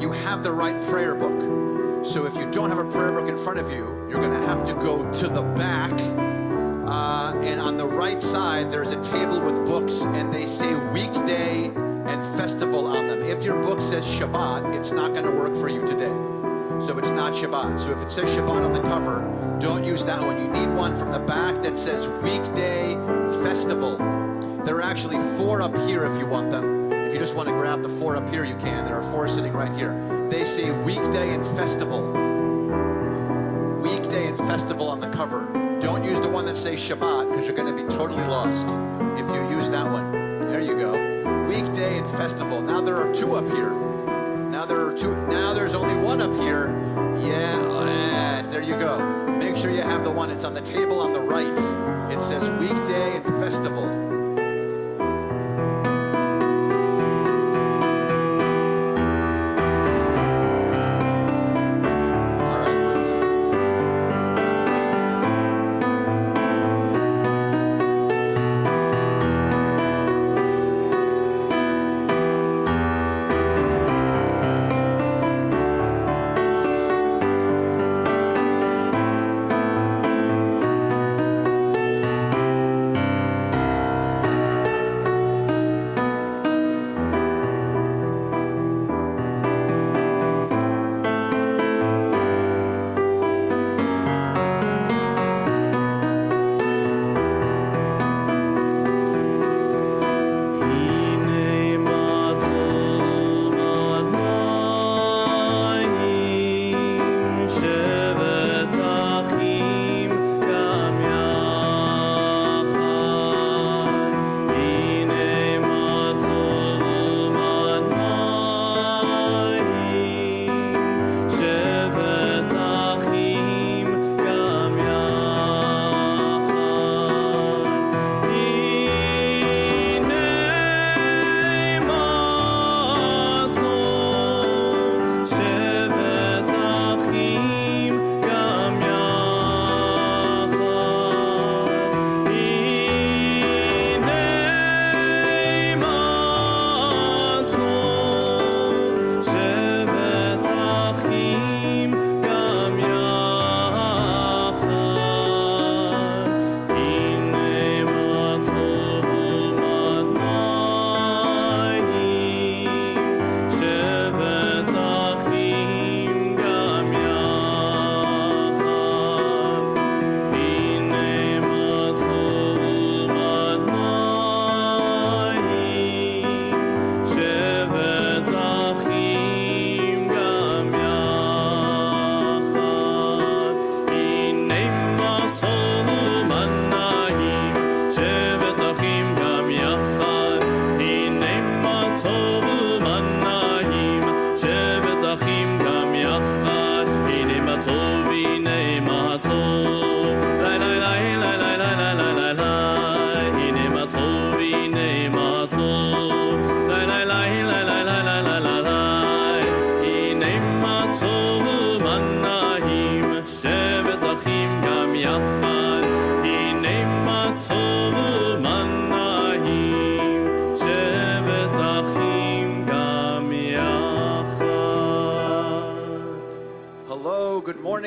you have the right prayer book. So if you don't have a prayer book in front of you, you're going to have to go to the back. And on the right side, there's a table with books, and they say weekday and festival on them. If your book says Shabbat, it's not going to work for you today. So it's not Shabbat. So if it says Shabbat on the cover, don't use that one. You need one from the back that says weekday festival. There are actually 4 up here if you want them. If you just want to grab the 4 up here, you can. There are 4 sitting right here. They say weekday and festival. Weekday and festival on the cover. Don't use the one that says Shabbat, because you're going to be totally lost if you use that one. There you go. Weekday and festival. Now there are 2 up here. Now there are 2. Now there's only 1 up here. Yeah, there you go. Make sure you have the one. It's on the table on the right. It says weekday and festival.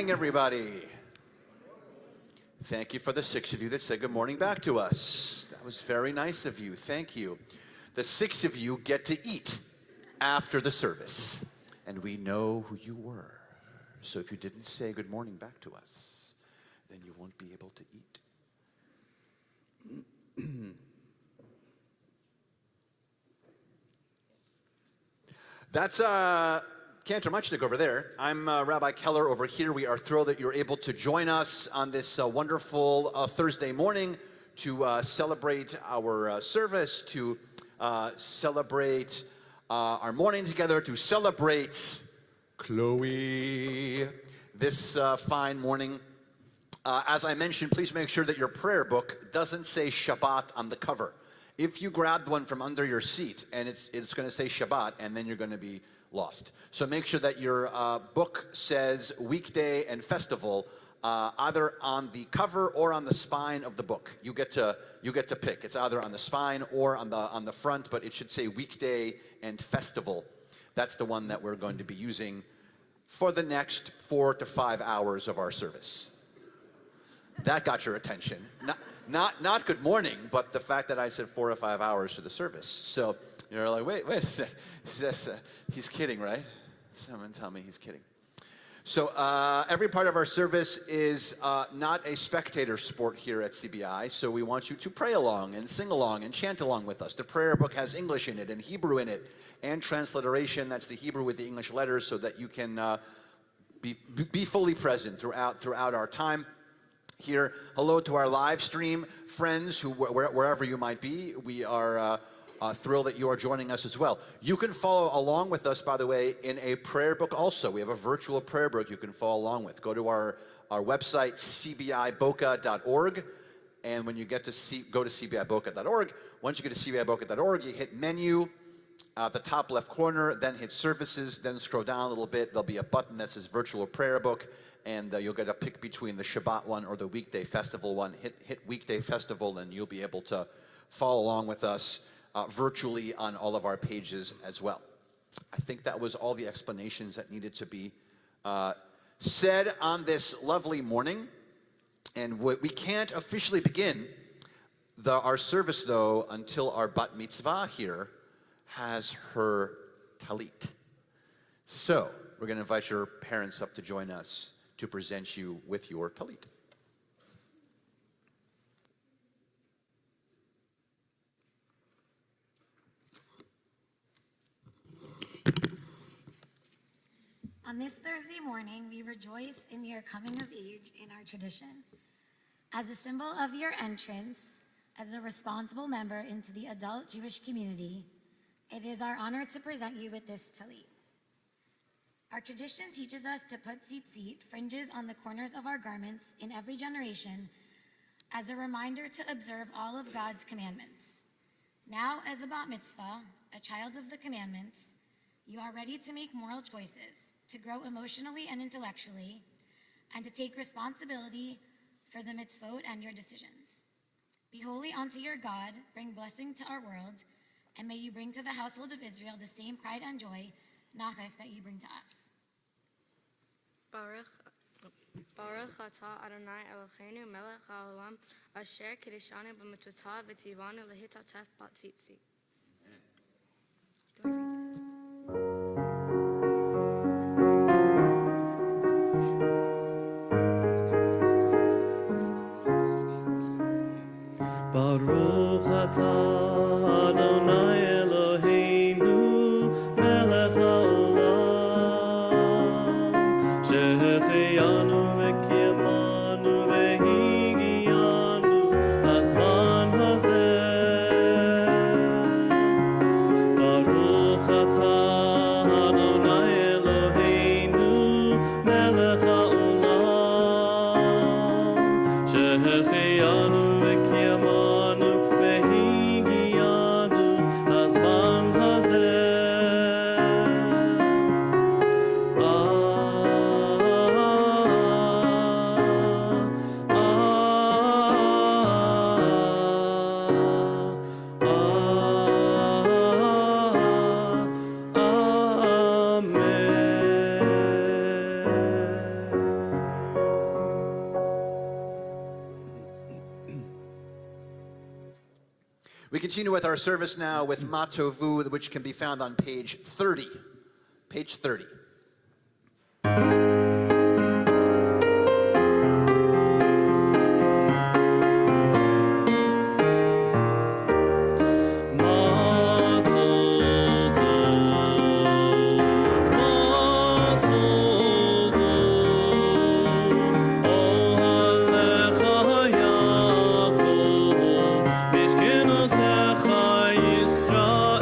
Everybody. Thank you for the 6 of you that said good morning back to us. That was very nice of you. Thank you. The 6 of you get to eat after the service, and we know who you were. So if you didn't say good morning back to us, then you won't be able to eat. That's Cantor Muchnick over there. I'm Rabbi Keller over here. We are thrilled that you're able to join us on this wonderful Thursday morning to celebrate our service, to celebrate our morning together, to celebrate Chloe this fine morning. As I mentioned, please make sure that your prayer book doesn't say Shabbat on the cover. If you grabbed one from under your seat and it's going to say Shabbat, and then you're going to be lost. So make sure that your book says weekday and festival, either on the cover or on the spine of the book. You get to pick. It's either on the spine or on the front, but it should say weekday and festival. That's the one that we're going to be using for the next 4 to 5 hours of our service. That got your attention. Not good morning, but the fact that I said 4 to 5 hours to the service. So you're like, wait a second. He's kidding, right? Someone tell me he's kidding. So every part of our service is not a spectator sport here at CBI, so we want you to pray along and sing along and chant along with us. The prayer book has English in it and Hebrew in it, and transliteration, that's the Hebrew with the English letters, so that you can be fully present throughout our time here. Hello to our live stream friends, wherever you might be. We are thrilled that you are joining us as well. You can follow along with us, by the way, in a prayer book also. We have a virtual prayer book you can follow along with. Go to our website, cbiboca.org, and when you get to go to cbiboca.org, once you get to cbiboca.org, you hit menu at the top left corner, then hit services, then scroll down a little bit. There'll be a button that says virtual prayer book, and you'll get a pick between the Shabbat one or the weekday festival one. Hit weekday festival, and you'll be able to follow along with us virtually on all of our pages as well. I think that was all the explanations that needed to be said on this lovely morning. And we can't officially begin our service, though, until our bat mitzvah here has her talit. So we're going to invite your parents up to join us to present you with your talit. On this Thursday morning, we rejoice in your coming of age in our tradition. As a symbol of your entrance as a responsible member into the adult Jewish community, it is our honor to present you with this talit. Our tradition teaches us to put tzitzit, fringes, on the corners of our garments in every generation as a reminder to observe all of God's commandments. Now, as a bat mitzvah, a child of the commandments, you are ready to make moral choices, to grow emotionally and intellectually, and to take responsibility for the mitzvot and your decisions. Be holy unto your God, bring blessing to our world, and may you bring to the household of Israel the same pride and joy, nachas, that you bring to us. Baruch atah Adonai Eloheinu melech haolam asher kiddushanu b'mitzvotav v'tzivanu lehitatef b'tzitzit. Do I read this? Baruch atah Adonai Eloheinu melech haolam שהחיינו וקיימנו והגיענו לזמן הזה. ברוך אתה אדוני אלוהינו מלך העולם שהחיינו וקיימנו והגיענו לזמן הזה. We continue with our service now with Matovu, which can be found on page 30. Page 30. Israel,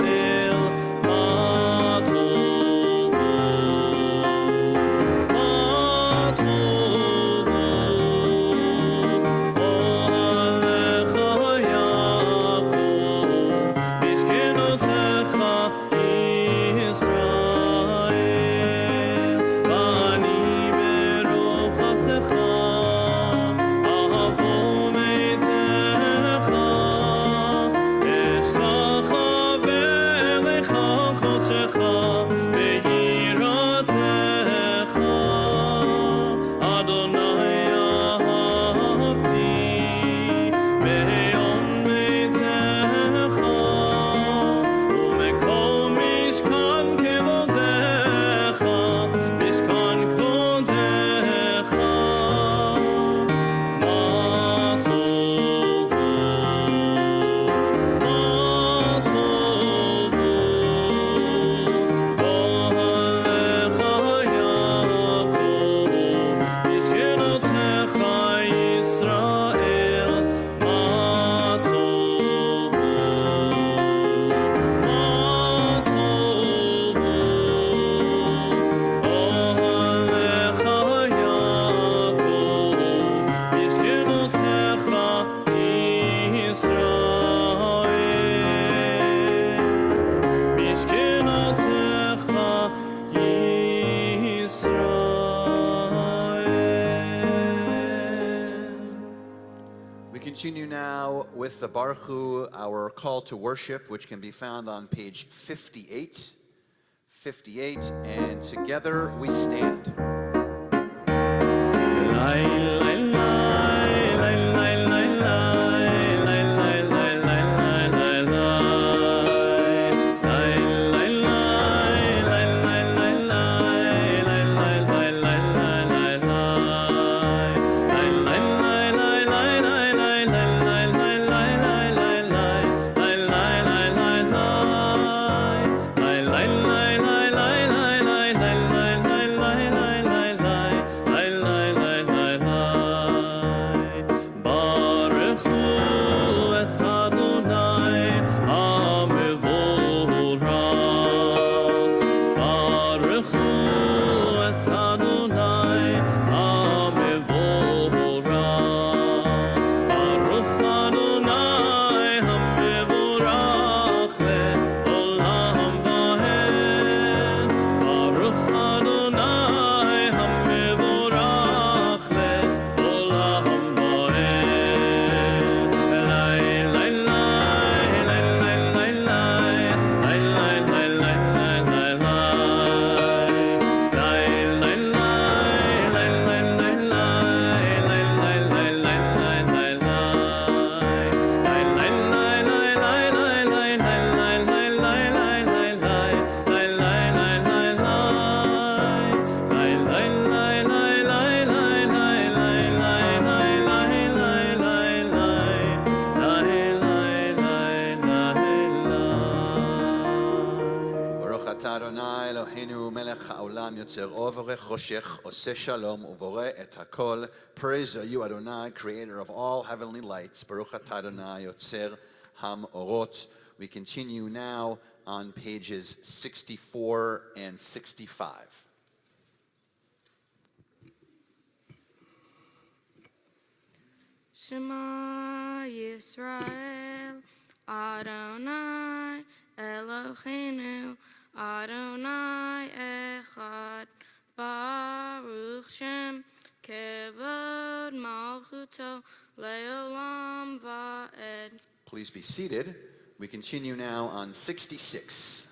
continue now with the Baruch Hu, our call to worship, which can be found on page 58. 58, and together we stand. Praise are you, Adonai, creator of all heavenly lights. Baruch atah Adonai, Yotzer HaMorot. We continue now on pages 64 and 65. Shema Yisrael, Adonai Eloheinu, Adonai Echad, Baruch Shem, Kevod Malchuto, Leolam Va'ed. Please be seated. We continue now on 66.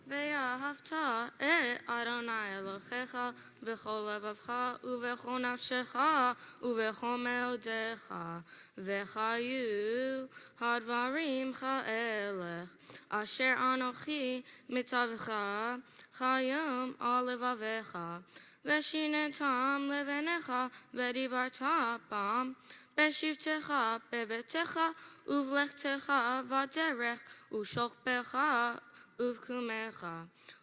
ואהבת את אדוני אלוהיך בכל לבבך ובכל נפשך ובכל מאודך, וחיו הדברים כאלה אשר אנוכי מצווך כיום על לבביך, ושיננתם לבניך ודיברת בם בשבתך בביתך ובלכתך בדרך ושוכבך ובקומך,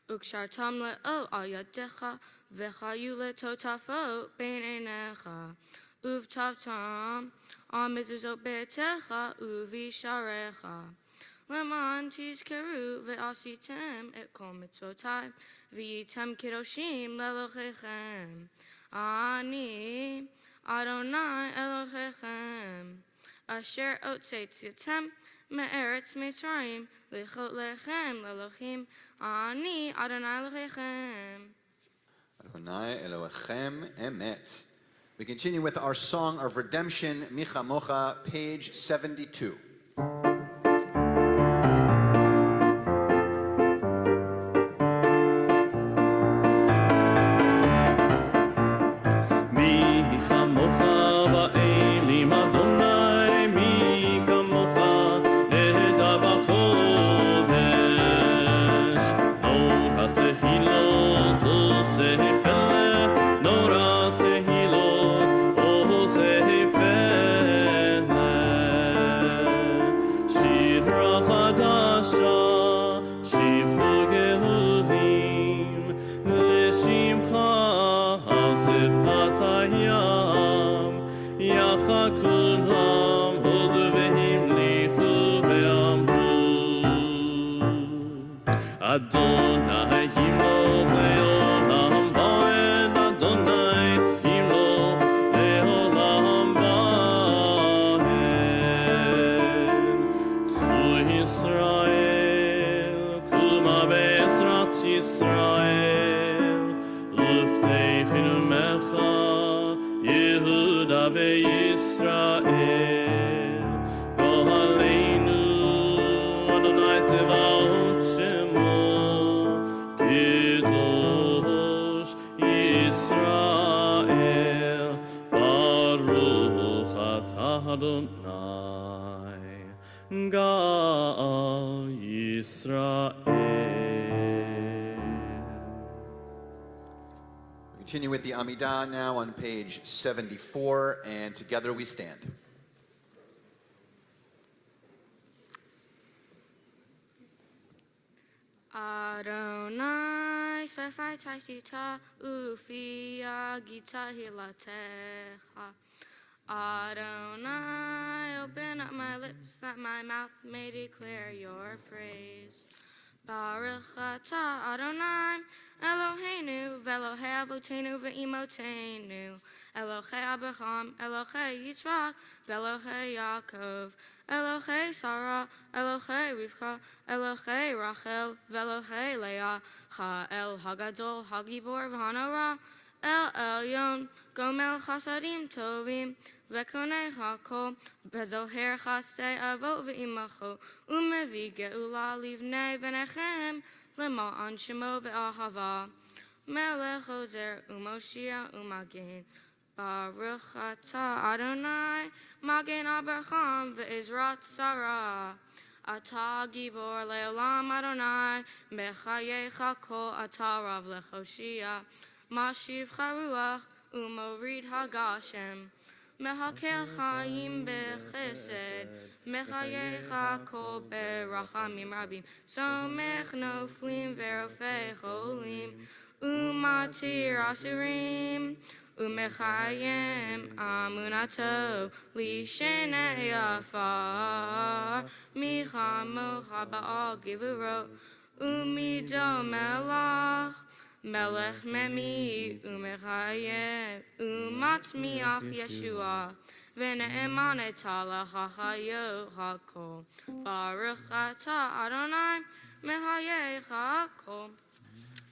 וקשרתם לאור על ידיך, וחיו לטוטפות בין עיניך, ובטבתם על מזוזות ביתך ובשעריך, למען תזכרו ועשיתם את כל מצוותיי, והייתם קדושים לאלוהיכם. אני אדוני אלוהיכם, אשר הוצאתיכם מארץ מצרים, לכות לכם לאלוהים, אני אדוני אלוהיכם. Adonai Elohechem Emet. We continue with our song of redemption, Micha Mocha, page 72. Adonai Yimloch Leolam Va'ed, Adonai Yimloch Leolam Va'ed. Zu Yisrael, Kuma Be'ezrat Yisrael, Ufteichenu Mecha, Yehuda veYisrael. Adonai, Gal Yisrael. Continue with the Amidah now on page 74, and together we stand. Adonai, Sefai Taitita, Ufia Gita Hilatecha. Adonai, open up my lips that my mouth may declare your praise. Baruch atah Adonai, Eloheinu, Velohei Avotenu ve'imotenu, Elohei Abraham, Elohei Yitzchak, Velohei Yaakov, Elohei Sarah, Elohei Rivka, Elohei Rachel, Velohei Leah, Ha'el Hagadol, Hagibor v'Hanora, El Elyon, Gomel Chasadim Tovim, Vekonei Hakol, Bezoher Chaste Avot ve'imacho, Umevi Geula Livnei Venechem, Lema'an Shemo ve'ahava, Melech Ozer Umoshia Umagen, Baruch atah Adonai, Magen Abraham ve'Izrat Sarah. Atah Gibor Le'olam Adonai, Mechayecha Kol Atah Rav Lechoshia, Mashiv Charuach, Umorid Hagashem, Mehakel Chaim Bechesed, Mechayecha Kol Berachamim Rabim, Somech Noflim Verofei Cholim, Umatir Asirim, Umechayem Amunato, Lishenei Afar, Michamocha Ba'al Givuro, Umido Melach, Melech Memi, Umechayem, Umatzmiach Yeshua, Vene'eman etala chachayo hakol, Baruch atah Adonai, Mechayech hakol.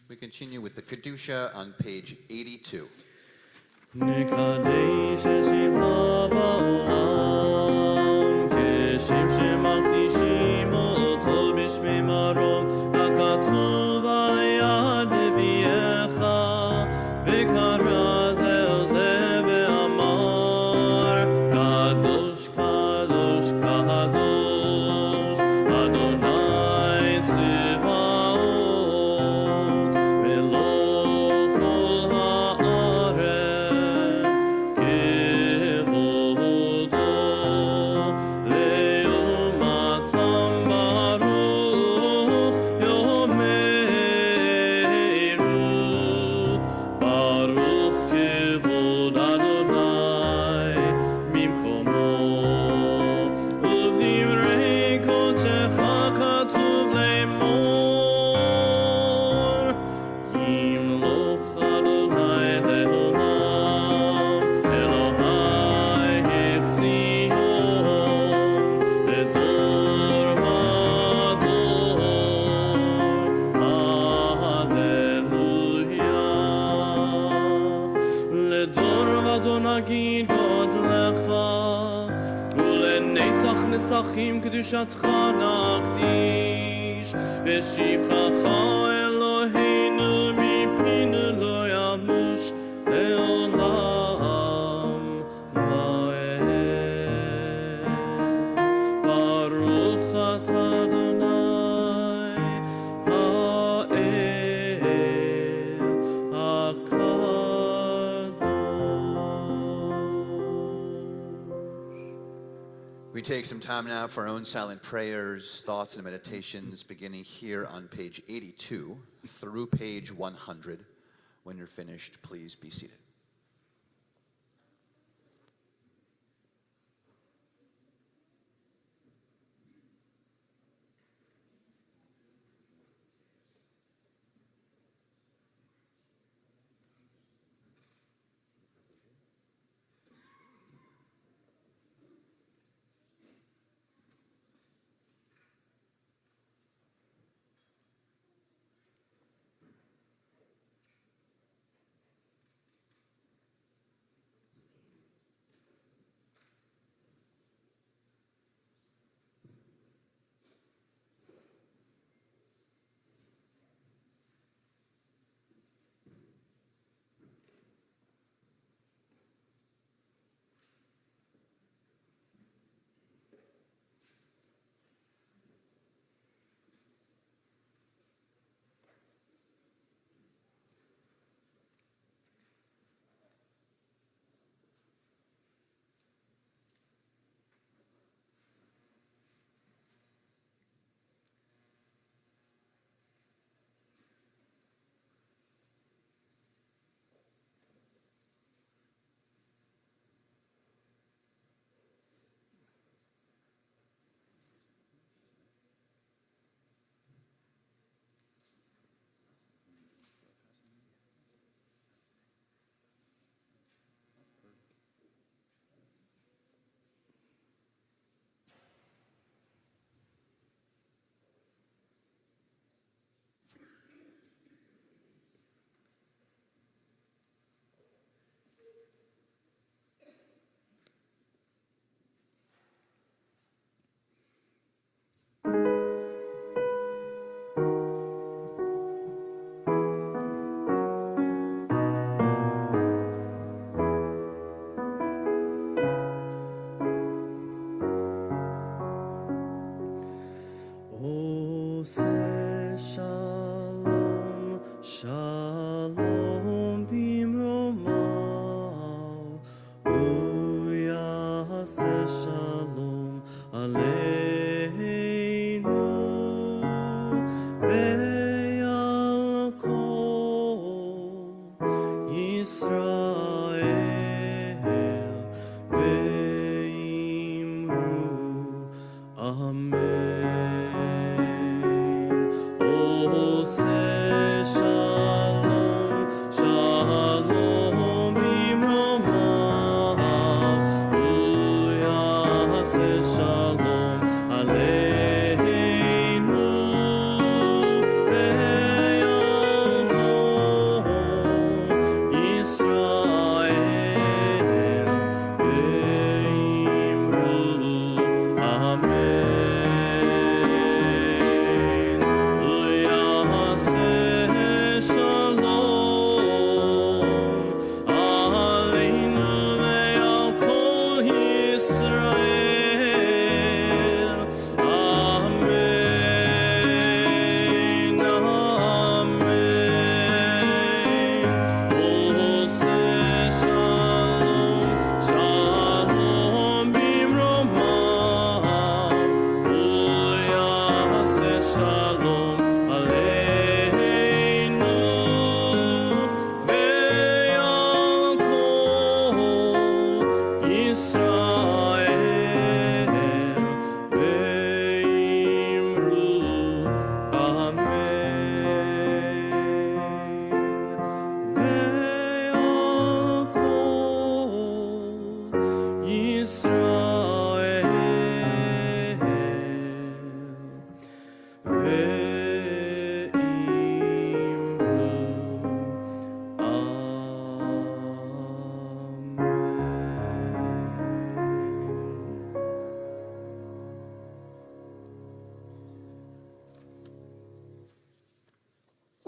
We continue with the Kedusha on page 82. נקדש שמך בעולם, כשם שמקדישים אותו בשמי מרום, הכתוב על יד נביאך, וקרא זה אל זה ואמר, קדוש קדוש קדוש, אדוני צבאות, מלוא כל הארץ, כבודו, לעומתם ברוך יאמרו, ברוך כבוד אדוני במקומו, ובדברי קודשך כתוב לאמור, ימלוך אדוני לעולם, אלוהי החציון, לדור ודור, הללויה. לדור ודור נגיד גודלך, ולנצח נצחים קדושתך נקדיש, ושבחך אלוהינו מפינו לא ימוש לעולם ועד. ברוך אתה אדוני האל הקדוש. We take some time now for our own silent prayers, thoughts, and meditations, beginning here on page 82 through page 100. When you're finished, please be seated.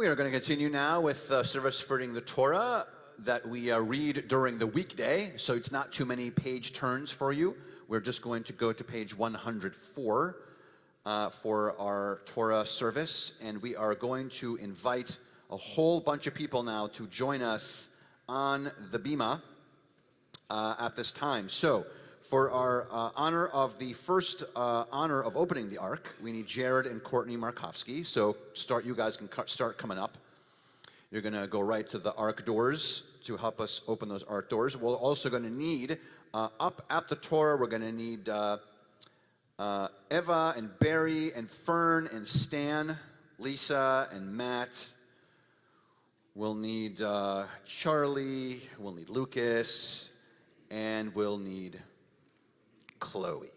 We are going to continue now with service reading the Torah that we read during the weekday, so it's not too many page turns for you. We're just going to go to page 104 for our Torah service, and we are going to invite a whole bunch of people now to join us on the bima at this time. So, for our honor of the first honor of opening the Ark, we need Jared and Courtney Markofsky. So you guys can start coming up. You're going to go right to the Ark doors to help us open those Ark doors. We're also going to need, up at the Torah, we're going to need Eva and Barry and Fern and Stan, Lisa and Matt. We'll need Charlie, we'll need Lucas, and we'll need Chloe.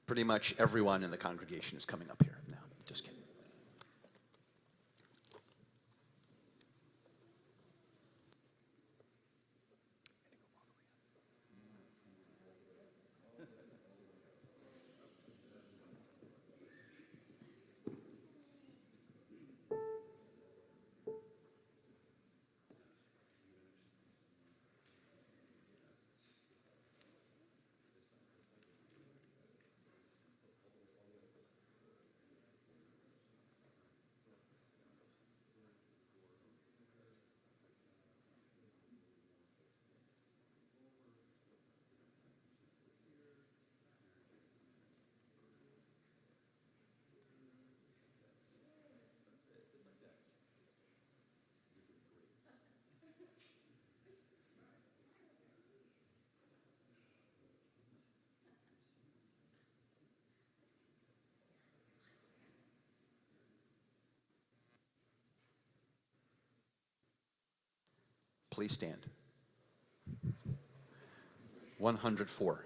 Pretty much everyone in the congregation is coming up here now. Just kidding. Please stand. 104.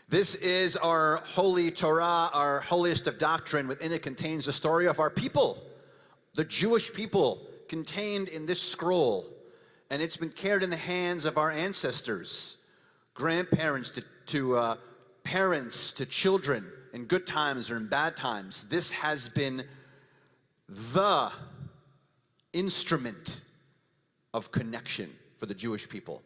This is our holy Torah, our holiest of doctrine. Within it contains the story of our people, the Jewish people, contained in this scroll. And it's been carried in the hands of our ancestors, grandparents to parents to children, in good times or in bad times. This has been the instrument of connection for the Jewish people.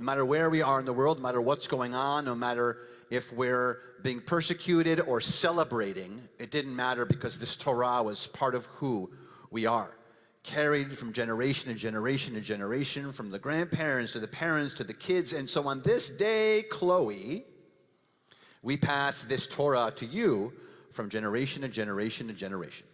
No matter where we are in the world, no matter what's going on, no matter if we're being persecuted or celebrating, it didn't matter, because this Torah was part of who we are. Carried from generation to generation to generation, from the grandparents to the parents to the kids. And so on this day, Chloe, we pass this Torah to you from generation to generation to generation.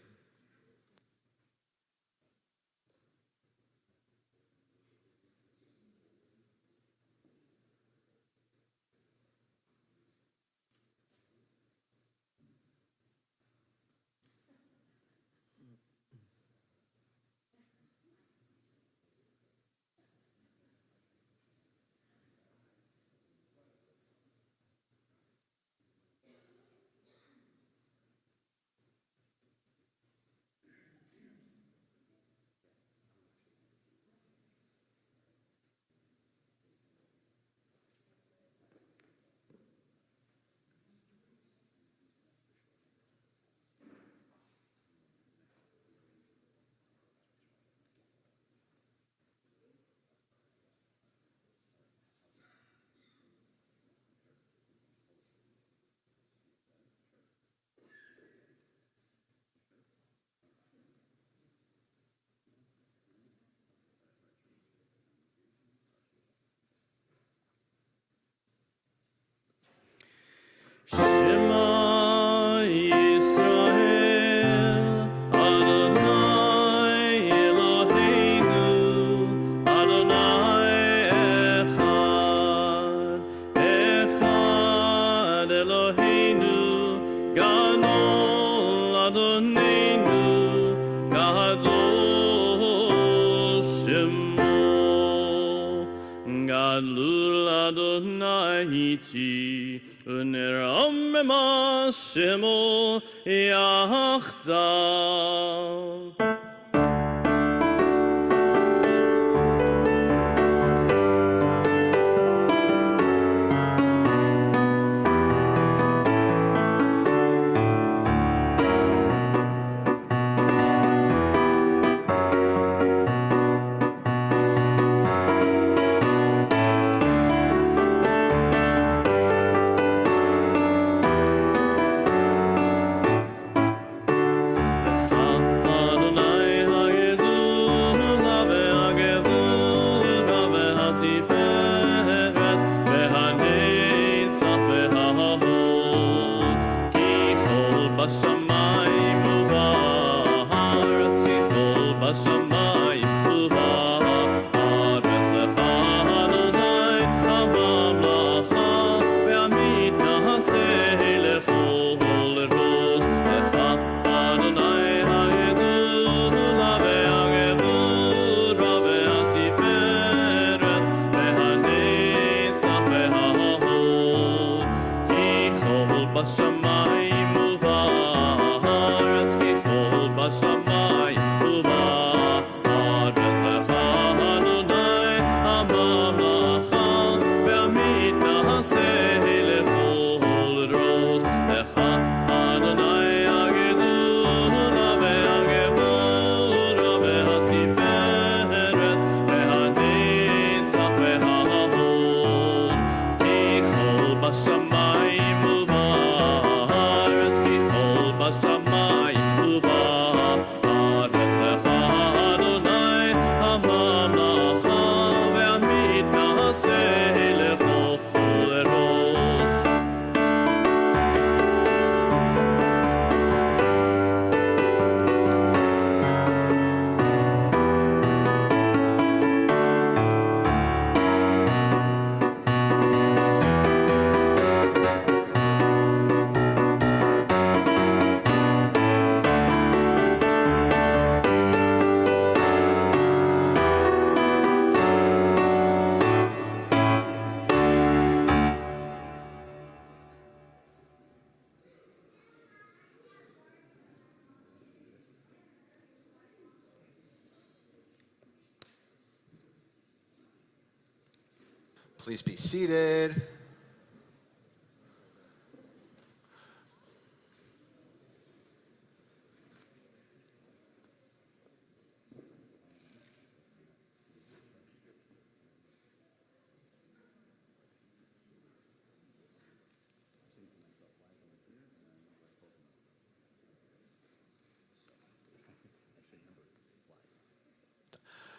איתי, ונרומם שמו יחדיו. Please be seated.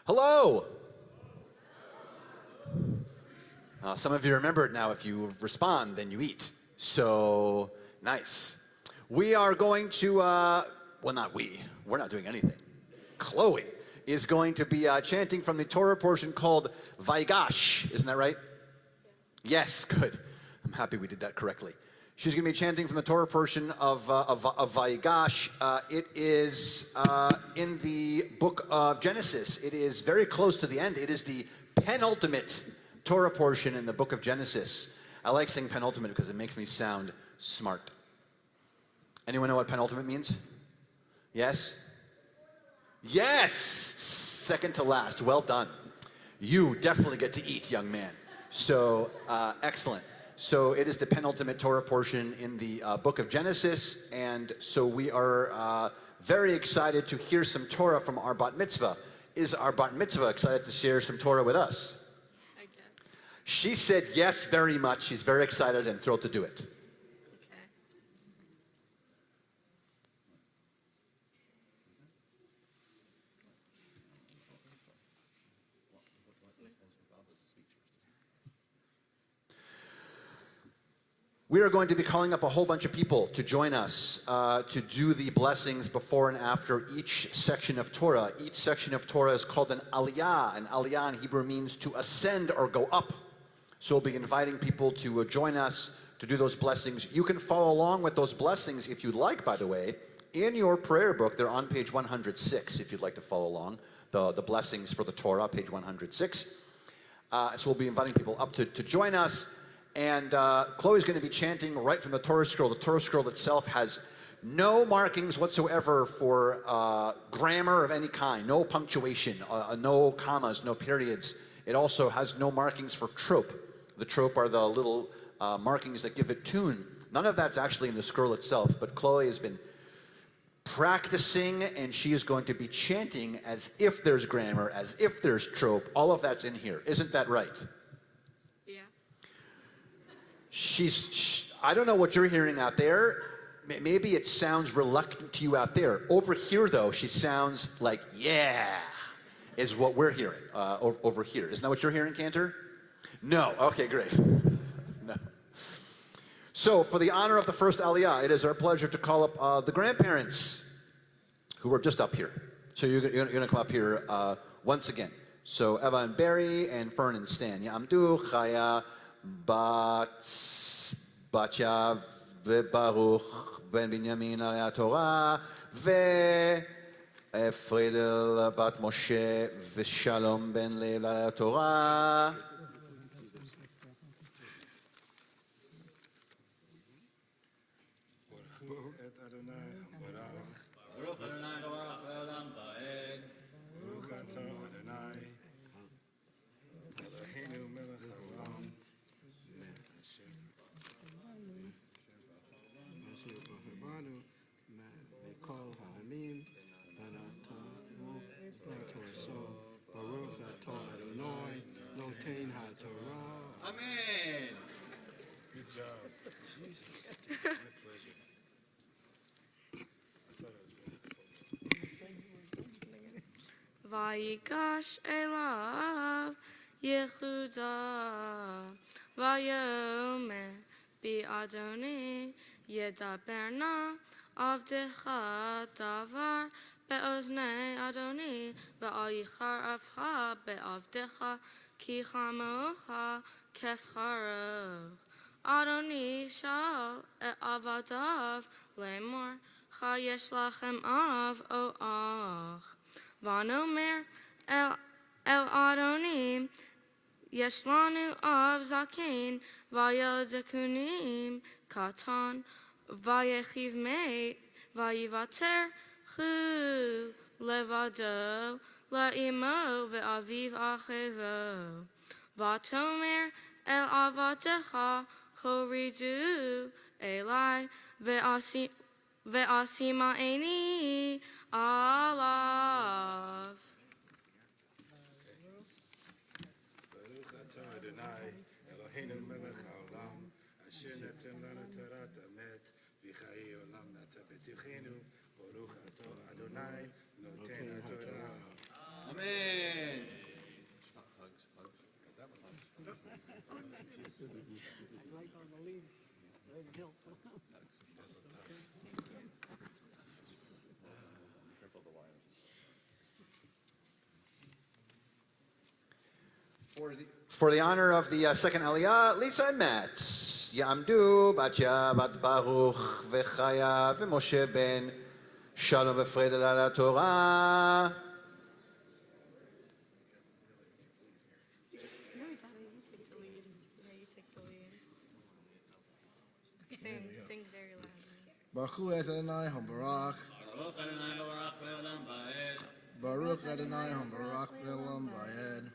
Hello. Some of you remember it now. If you respond, then you eat. So, nice. We are going to, well, not we. We're not doing anything. Chloe is going to be chanting from the Torah portion called Vaigash. Isn't that right? Yeah. Yes, good. I'm happy we did that correctly. She's going to be chanting from the Torah portion of Vaigash. It is in the book of Genesis. It is very close to the end. It is the penultimate Torah portion in the book of Genesis. I like saying penultimate because it makes me sound smart. Anyone know what penultimate means? Yes? Yes! Second to last. Well done. You definitely get to eat, young man. So, excellent. So it is the penultimate Torah portion in the book of Genesis, and so we are very excited to hear some Torah from our bat mitzvah. Is our bat mitzvah excited to share some Torah with us? I guess. She said yes very much. She's very excited and thrilled to do it. Okay. We are going to be calling up a whole bunch of people to join us to do the blessings before and after each section of Torah. Each section of Torah is called an aliyah. An aliyah in Hebrew means to ascend or go up. So we'll be inviting people to join us to do those blessings. You can follow along with those blessings if you'd like, by the way. In your prayer book, they're on page 106 if you'd like to follow along. The blessings for the Torah, page 106. So we'll be inviting people up to join us. And Chloe's going to be chanting right from the Torah scroll. The Torah scroll itself has no markings whatsoever for grammar of any kind, no punctuation, no commas, no periods. It also has no markings for trope. The trope are the little markings that give it tune. None of that's actually in the scroll itself, but Chloe has been practicing, and she is going to be chanting as if there's grammar, as if there's trope. All of that's in here. Isn't that right? Yeah. I don't know what you're hearing out there. Maybe it sounds reluctant to you out there. Over here, though, she sounds like, yeah, is what we're hearing over here. Isn't that what you're hearing, Cantor? No. Okay, great. No. So, for the honor of the first Aliyah, it is our pleasure to call up the grandparents who are just up here. So you're going to come up here once again. So Eva and Barry and Fern and Stan. Ya'amdu, Chaya, Batya, Baruch, Ben Binyamin Alei Torah, Friedel Bat Moshe, Shalom Ben Leil Alei Torah. Amen. Good job. Jesus. Vayigash elav Yehuda Vayomer Bi Adoni Yedaberna Avdecha Davar Be'oznei Adoni Ve'ayichar Avcha Be'avdecha Ki Chamocha Kefcharo Adoni Shal Et Avadav Lemor Chayesh Lachem Av O Ach Vanomer El Adonim Yeshlanu Av Zakin Vayel Katan Vayechiv Meit Vayivater Chu Levado Laimo Ve'aviv Achevo Vatomer El Avadecha Choridu Elai Ve'asima Eni Alav. Baruch atah Adonai, Eloheinu melech haolam, asher naten lanu torat emet, v'chai olam nata b'tichenu. Baruch atah Adonai, noten haTorah. Amen. For the honor of the second Aliyah, Lisa and Matt. Ya'amdu, Batya, Bat Baruch, V'chaya, V'Moshe ben Shalom V'Fredel Alei Torah. Sing very loudly. Baruch Adonai HaBarak. Baruch Adonai HaBarak Ve'olam Va'ed.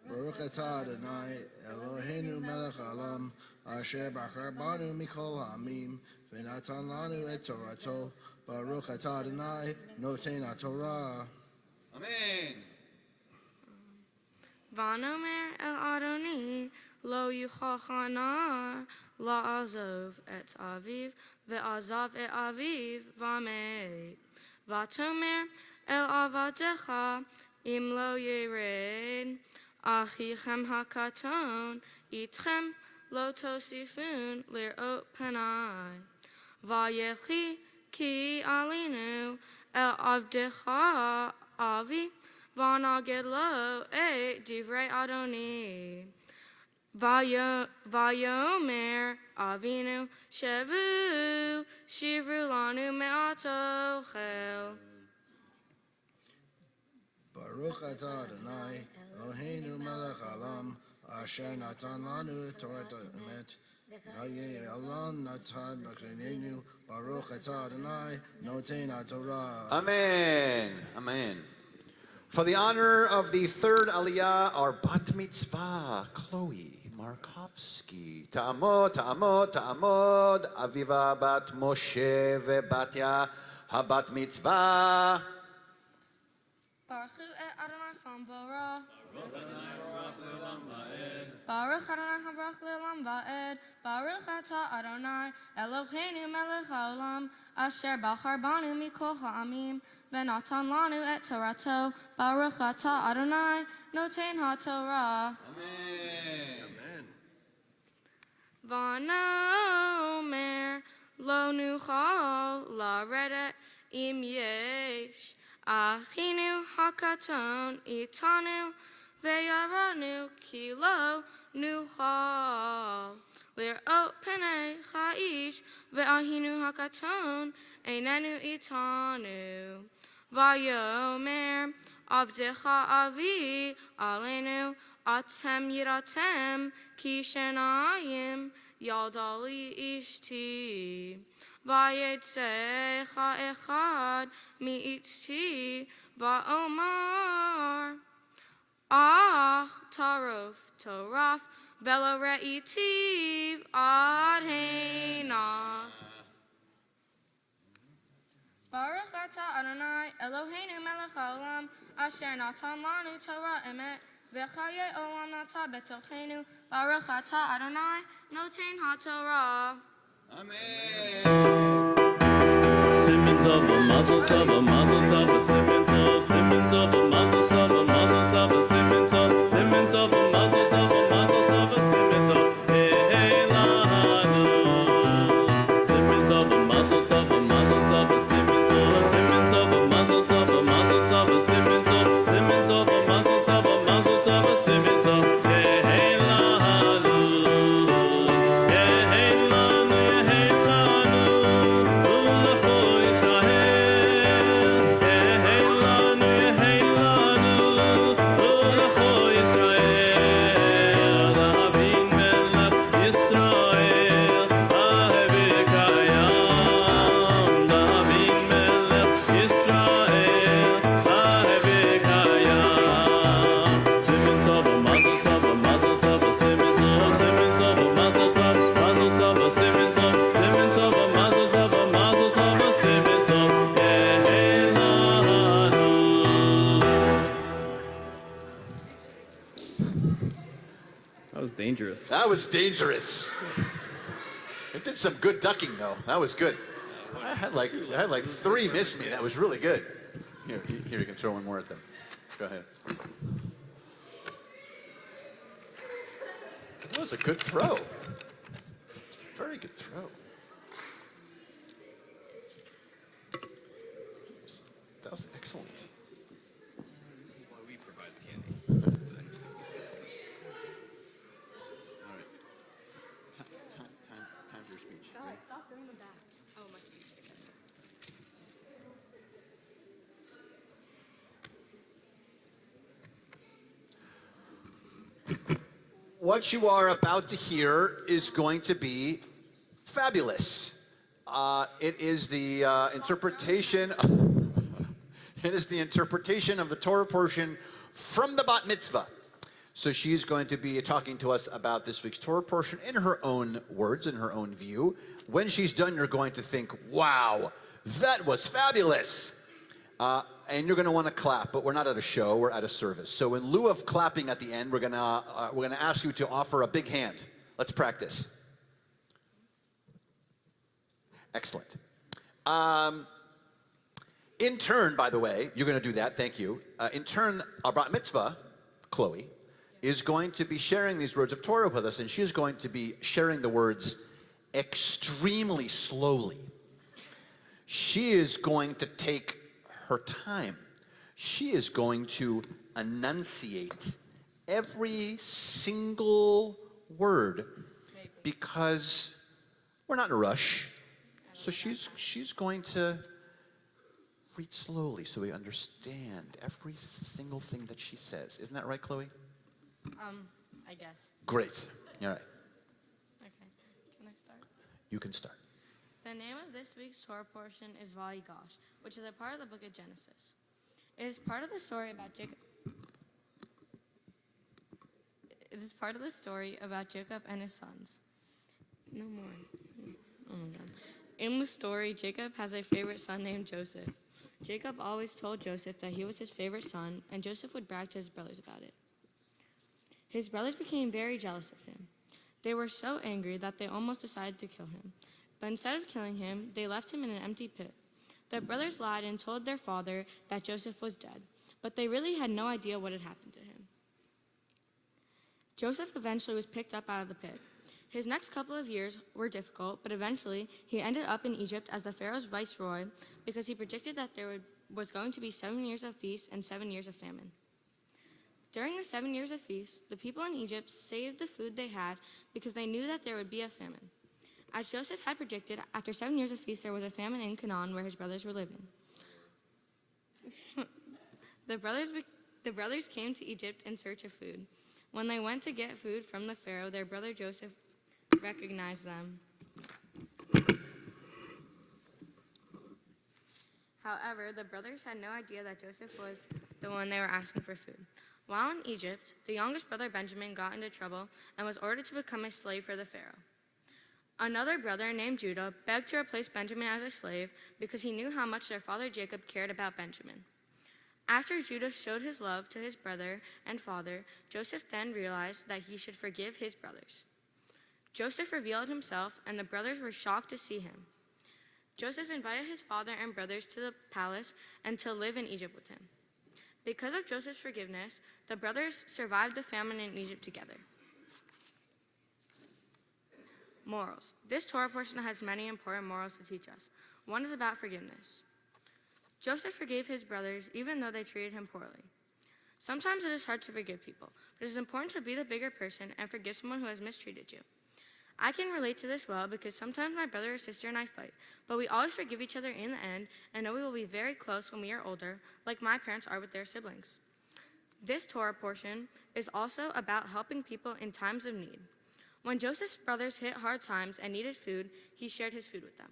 Baruch atah Adonai Eloheinu melech haolam asher bachar banu mikol ha'amim v'natan lanu et torato. Baruch atah Adonai noten haTorah. Amen. Vanomer El Adoni Lo Yuchal Chanar La'azov Et Aviv Ve'azav Et Aviv Vameit Vatomer El Avadecha Im Lo Yered Achichem Hakaton Itchem Lo Tosifun Lir'ot Panai Vayechi Ki Alinu El Avdecha Avi Vanaged Lo Et Divrei Adoni Vayomer Avinu Shevu Shivru Lanu Me'ato Chel Baruch atah Adonai Eloheinu melech haolam Asher natan lanu Torah emet. Vaye Olam natan b'knenu. Baruch atah Adonai noten haTorah. Amen. Amen. For the honor of the third aliyah, our bat mitzvah, Chloe Markofsky. Ta'amod, ta'amod, ta'amod. Aviva bat Moshe vebatya habat mitzvah. Baruch et Adonai Cham v'ra. Baruch Adonai Havrach le'olam va'ed. Baruch atah Adonai Eloheinu melech haolam asher bachar banu mikol ha'amim v'natan lanu et Torato. Baruch atah Adonai noten haTorah. Amen. V'anomer lo nuchal la'redet im yesh achinu hakaton itanu ve'yaranu ki lo nuchal lir'ot penei cha'ish ve'ahinu hakaton einenu itanu v'yomer avdecha avi alenu atem yiratem ki shenayim yaldali ishti vayetze echad mi'itzi va'omar ach taraf velo re'itiv ad heinach. Baruch atah Adonai Eloheinu melech haolam asher natan lanu Torah emet v'chaye olam nata betochenu. Baruch atah Adonai noten haTorah. Amen. Simen tov, mazel tov, mazel tov, simen tov, simen tov, mazel tov, mazel tov, simen tov, simen tov, mazel tov, mazel tov, simen tov, hey lanu. Simen tov, mazel tov, mazel tov, simen tov, simen tov, mazel tov, mazel tov, simen tov, simen tov, mazel tov, mazel tov, simen tov, hey lanu. Hey lanu, hey lanu. Ulecho Yisrael, hey lanu, ulecho Yisrael, Avin melech Yisrael, Ahevekayam, Avin melech Yisrael, Ahevekayam. Simen tov, mazel tov, mazel tov, simen tov, simen tov, mazel tov, mazel tov, simen tov, simen tov, mazel tov, mazel tov, simen tov, hey lanu. That was dangerous. That was dangerous. It did some good ducking, though. That was good. I had like 3 miss me. That was really good. Here, you can throw one more at them. Go ahead. That was a good throw. Very good throw. That was excellent. This is why we provide the candy. All right. Time for your speech. Stop bringing them back. Oh, my speech. What you are about to hear is going to be fabulous. It is the interpretation. It is the interpretation of the Torah portion from the Bat Mitzvah. So she's going to be talking to us about this week's Torah portion in her own words, in her own view. When she's done, you're going to think, "Wow, that was fabulous." And you're going to want to clap, but we're not at a show, we're at a service. So in lieu of clapping at the end, we're going to ask you to offer a big hand. Let's practice. Excellent. In turn, by the way, you're going to do that, thank you. In turn, our Bat Mitzvah, Chloe, is going to be sharing these words of Torah with us, and she's going to be sharing the words extremely slowly. She is going to take her time. She is going to enunciate every single word because we're not in a rush. So she's going to read slowly so we understand every single thing that she says. Isn't that right, Chloe? I guess. Great. All right. Okay. Can I start? You can start. The name of this week's Torah portion is Vayigash, which is a part of the book of Genesis. It is part of the story about Jacob. It is part of the story about Jacob and his sons. No more. Oh my God. In the story, Jacob has a favorite son named Joseph. Jacob always told Joseph that he was his favorite son, and Joseph would brag to his brothers about it. His brothers became very jealous of him. They were so angry that they almost decided to kill him. But instead of killing him, they left him in an empty pit. The brothers lied and told their father that Joseph was dead, but they really had no idea what had happened to him. Joseph eventually was picked up out of the pit. His next couple of years were difficult, but eventually he ended up in Egypt as the Pharaoh's viceroy because he predicted that there was going to be 7 years of feast and 7 years of famine. During the 7 years of feast, the people in Egypt saved the food they had because they knew that there would be a famine. As Joseph had predicted, after 7 years of feast, there was a famine in Canaan where his brothers were living. The brothers came to Egypt in search of food. When they went to get food from the Pharaoh, their brother Joseph recognized them. However, the brothers had no idea that Joseph was the one they were asking for food. While in Egypt, the youngest brother Benjamin got into trouble and was ordered to become a slave for the Pharaoh. Another brother named Judah begged to replace Benjamin as a slave because he knew how much their father Jacob cared about Benjamin. After Judah showed his love to his brother and father, Joseph then realized that he should forgive his brothers. Joseph revealed himself, and the brothers were shocked to see him. Joseph invited his father and brothers to the palace and to live in Egypt with him. Because of Joseph's forgiveness, the brothers survived the famine in Egypt together. Morals. This Torah portion has many important morals to teach us. One is about forgiveness. Joseph forgave his brothers even though they treated him poorly. Sometimes it is hard to forgive people, but it is important to be the bigger person and forgive someone who has mistreated you. I can relate to this well because sometimes my brother or sister and I fight, but we always forgive each other in the end and know we will be very close when we are older, like my parents are with their siblings. This Torah portion is also about helping people in times of need. When Joseph's brothers hit hard times and needed food, he shared his food with them.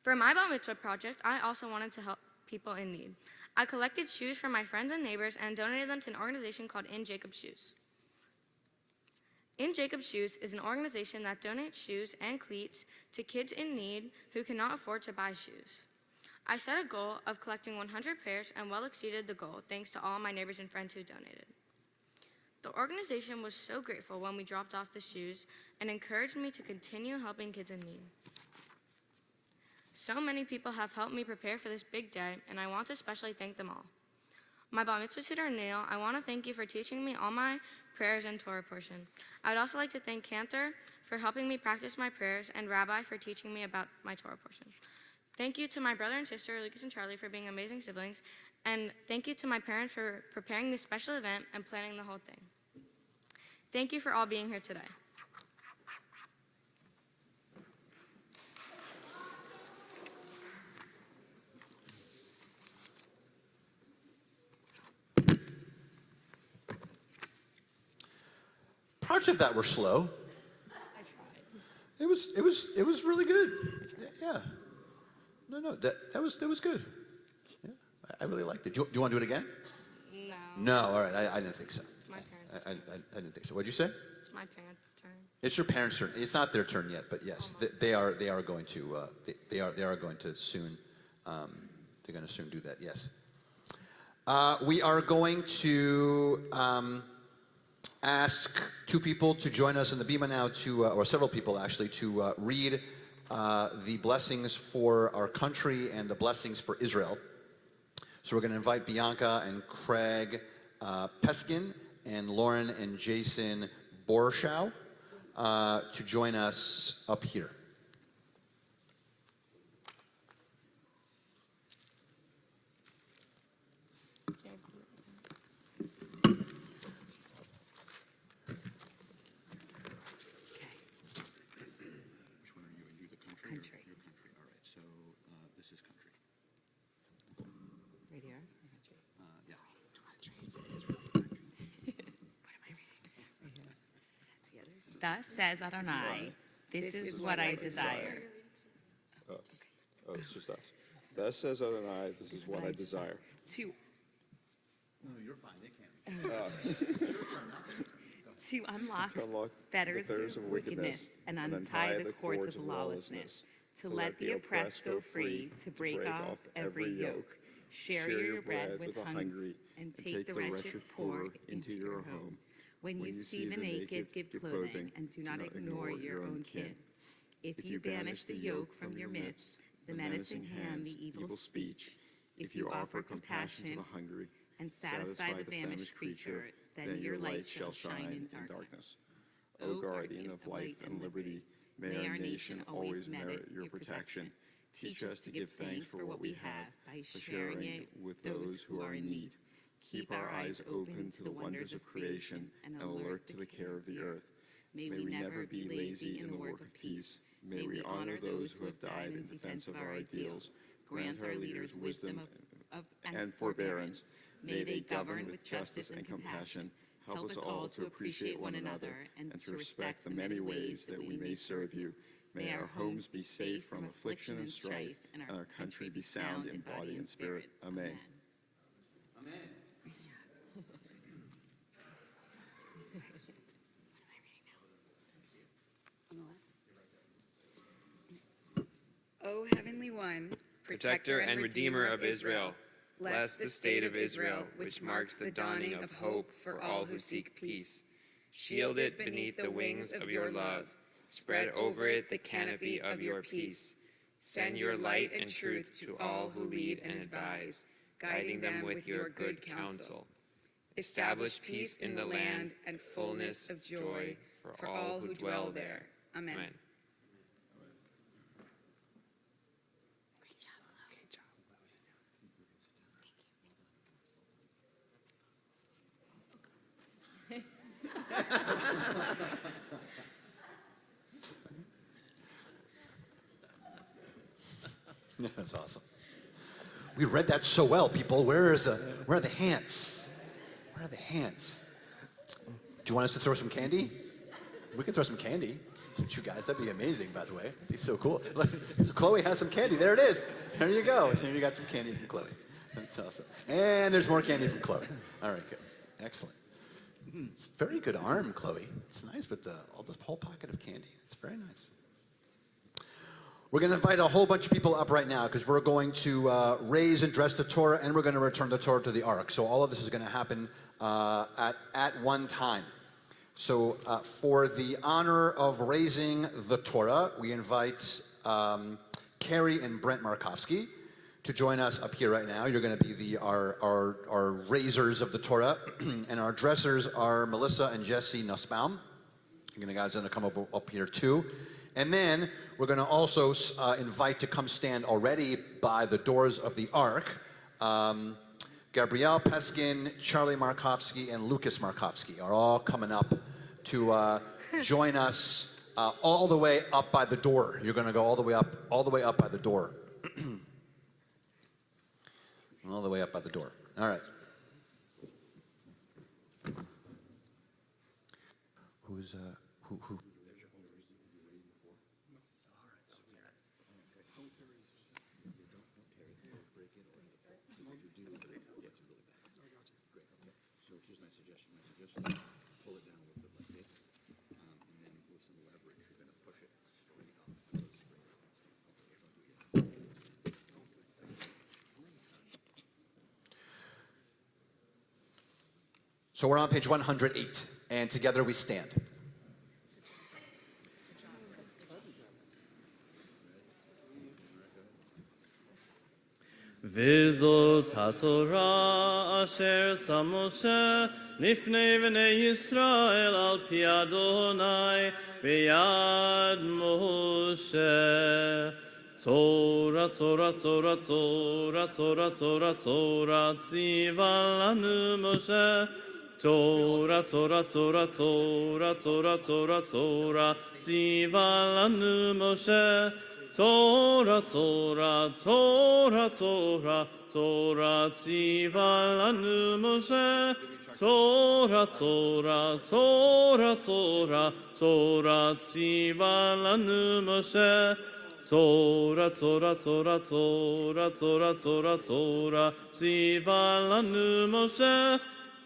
For my bar mitzvah project, I also wanted to help people in need. I collected shoes from my friends and neighbors and donated them to an organization called In Jacob's Shoes. In Jacob's Shoes is an organization that donates shoes and cleats to kids in need who cannot afford to buy shoes. I set a goal of collecting 100 pairs and well exceeded the goal thanks to all my neighbors and friends who donated. The organization was so grateful when we dropped off the shoes and encouraged me to continue helping kids in need. So many people have helped me prepare for this big day, and I want to especially thank them all. My bar mitzvah tutor, Neil, I want to thank you for teaching me all my prayers and Torah portion. I would also like to thank Cantor for helping me practice my prayers and Rabbi for teaching me about my Torah portion. Thank you to my brother and sister, Lucas and Charlie, for being amazing siblings, and thank you to my parents for preparing this special event and planning the whole thing. Thank you for all being here today. Parts of that were slow. I tried. It was really good. Yeah. No, that was good. Yeah, I really liked it. Do you want to do it again? No. No, all right. I didn't think so. It's my parents' I didn't think so. What'd you say? It's my parents' turn. It's your parents' turn. It's not their turn yet, but yes, they are going to they are going to soon. They're going to soon do that. Yes. We are going to ask two people to join us in the bima now, or several people actually, to read the blessings for our country and the blessings for Israel. So we're going to invite Bianca and Craig Peskin and Lauren and Jason Borschow to join us up here. Country. Your country. All right. So this is country. Right here? Country. Yeah. Country. What am I reading? Thus says Adonai, this is what I desire. Oh, it's just us. Thus says Adonai, this is what I desire. To No, you're fine. They can't. to unlock To unlock fetters of wickedness and untie the cords of lawlessness, to let the oppressed go free, to break off every yoke. Share your bread with the hungry, and take the wretched poor into your home. When you see the naked, give clothing, and do not ignore your own kin. If you banish the yoke from your midst, the menacing hand, the evil speech, if you offer compassion to the hungry, and satisfy the famished creature, then your light shall shine in darkness. O guardian of life and liberty, may our nation always merit your protection. Teach us to give thanks for what we have by sharing it with those who are in need. Keep our eyes open to the wonders of creation and alert to the care of the earth. May we never be lazy in the work of peace. May we honor those who have died in defense of our ideals. Grant our leaders wisdom and forbearance. May they govern with justice and compassion. Help us all to appreciate one another and to respect the many ways that we may serve you. May our homes be safe from affliction and strife, and our country be sound in body and spirit. Amen. O Heavenly One, Protector and Redeemer of Israel, bless the state of Israel, which marks the dawning of hope for all who seek peace. Shield it beneath the wings of your love. Spread over it the canopy of your peace. Send your light and truth to all who lead and advise, guiding them with your good counsel. Establish peace in the land and fullness of joy for all who dwell there. Amen. That's awesome. We read that so well, people. Where are the hands? Where are the hands? Do you want us to throw some candy? We can throw some candy. You guys, that'd be amazing, by the way. It'd be so cool. Look, Chloe has some candy. There it is. There you go. There you got some candy from Chloe. That's awesome. And there's more candy from Chloe. All right, good. Excellent. It's a very good arm, Chloe. It's nice with all this whole pocket of candy. It's very nice. We're going to invite a whole bunch of people up right now because we're going to raise and dress the Torah, and we're going to return the Torah to the Ark. So all of this is going to happen at one time. So for the honor of raising the Torah, we invite Carrie and Brent Markofsky to join us up here right now. You're going to be our raisers of the Torah, and our dressers are Melissa and Jesse Nussbaum. You guys are going to come up here too. And then we're going to also invite to come stand already by the doors of the Ark, Gabrielle Peskin, Charlie Markofsky, and Lucas Markofsky are all coming up to join us all the way up by the door. You're going to go all the way up by the door. All the way up by the door. All right. Who? Pull it down a little bit like this, and then with some leverage, you're going to push it straight up. So we're on page 108, and together we stand. V'zot haTorah asher sam Moshe lifnei bnei Yisrael al pi Adonai b'yad Moshe. Torah, Torah, Torah, Torah, Torah, Torah, Torah, tziva lanu Moshe. Torah, Torah, Torah, Torah, Torah, Torah, Torah, tziva lanu Moshe. Torah, Torah, Torah, Torah, Torah, tziva lanu Moshe. Torah, Torah, Torah, Torah, Torah, tziva lanu Moshe. Torah, Torah, Torah, Torah, Torah, Torah, Torah, tziva lanu Moshe.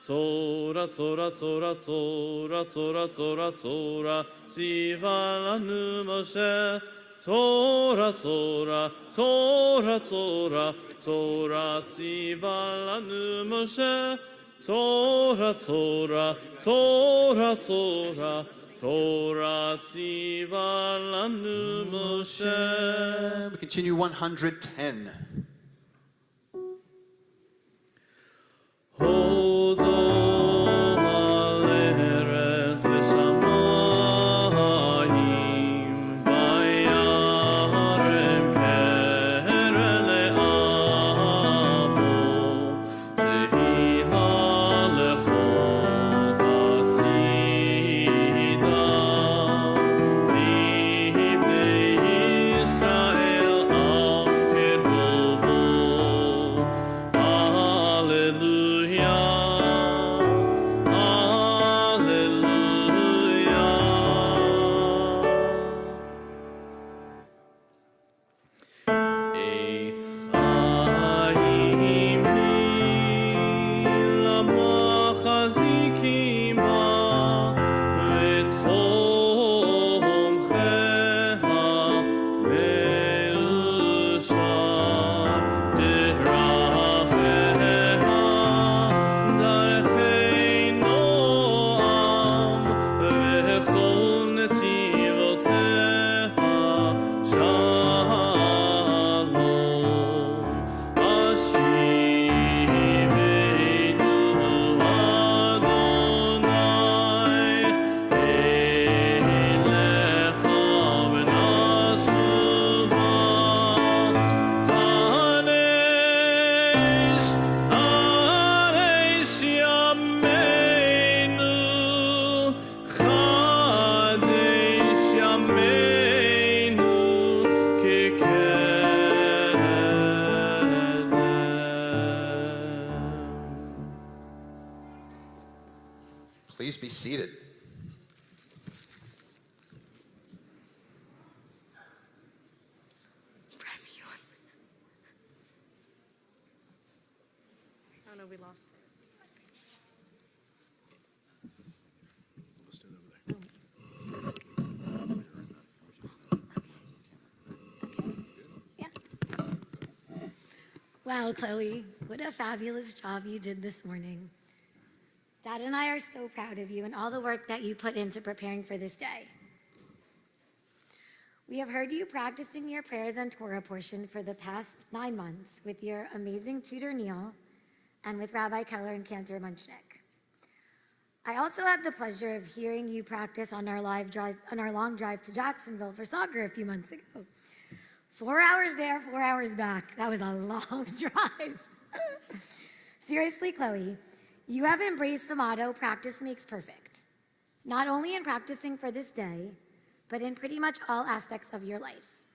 Torah, Torah, Torah, Torah, Torah, Torah, Torah, tziva lanu Moshe. Torah, Torah, Torah, Torah, Torah, tziva lanu Moshe. Torah, Torah, Torah, Torah, Torah, tziva lanu Moshe. We continue 110. Hodo al eretz v'shamayim vayarem keren le'amo tehila lechol hasida libnei Yisrael am kedovo. Hallelujah, hallelujah. Eitz Chaim lamachazikim ba v'tomcheha me'usha deracheha darchei noam v'chol netivoteha shalom. Ashivenu Adonai elecha v'nashuva Chadesh Chadesh Yameinu Chadesh Yameinu Kekedem. Please be seated. Oh no, we lost it. Yeah. Wow, Chloe, what a fabulous job you did this morning. Dad and I are so proud of you and all the work that you put into preparing for this day. We have heard you practicing your prayers and Torah portion for the past 9 months with your amazing tutor Neil and with Rabbi Keller and Cantor Munchnick. I also had the pleasure of hearing you practice on our long drive to Jacksonville for soccer a few months ago. 4 hours there, 4 hours back. That was a long drive. Seriously, Chloe, you have embraced the motto, practice makes perfect. Not only in practicing for this day, but in pretty much all aspects of your life.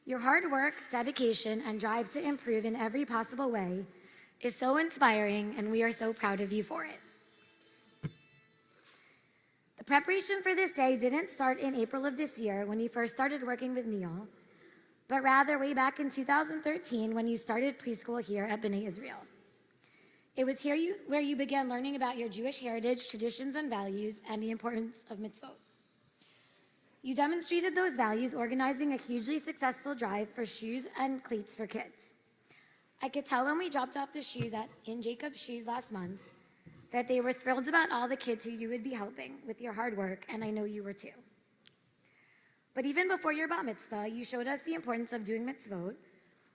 Your hard work, dedication, and drive to improve in every possible way is so inspiring, and we are so proud of you for it. The preparation for this day didn't start in April of this year when you first started working with Neil, but rather way back in 2013 when you started preschool here at B'nai Israel. It was here where you began learning about your Jewish heritage, traditions, and values, and the importance of mitzvot. You demonstrated those values organizing a hugely successful drive for shoes and cleats for kids. I could tell when we dropped off the shoes in Jacob's Shoes last month that they were thrilled about all the kids who you would be helping with your hard work, and I know you were too. But even before your bat mitzvah, you showed us the importance of doing mitzvot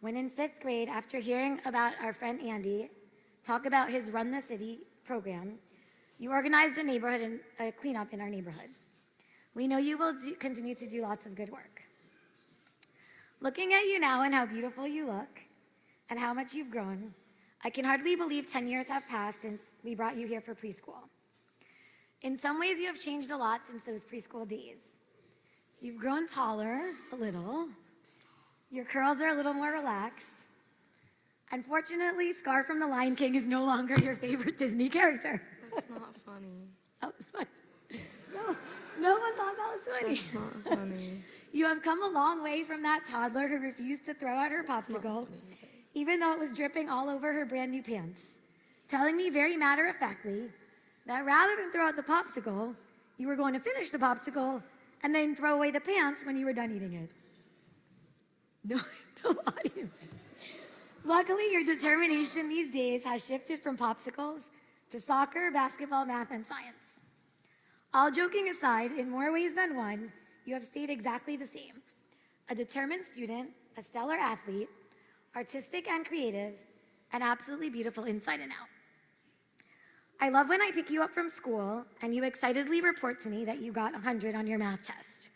when in 5th grade, after hearing about our friend Andy talk about his Run the City program, you organized a cleanup in our neighborhood. We know you will continue to do lots of good work. Looking at you now and how beautiful you look and how much you've grown, I can hardly believe 10 years have passed since we brought you here for preschool. In some ways, you have changed a lot since those preschool days. You've grown taller a little. Your curls are a little more relaxed. Unfortunately, Scar from The Lion King is no longer your favorite Disney character. That's not funny. That was funny. No one thought that was funny. That's not funny. You have come a long way from that toddler who refused to throw out her popsicle, even though it was dripping all over her brand new pants, telling me very matter-of-factly that rather than throw out the popsicle, you were going to finish the popsicle and then throw away the pants when you were done eating it. No audience. Luckily, your determination these days has shifted from popsicles to soccer, basketball, math, and science. All joking aside, in more ways than one, you have stayed exactly the same. A determined student, a stellar athlete, artistic and creative, and absolutely beautiful inside and out. I love when I pick you up from school and you excitedly report to me that you got 100 on your math test,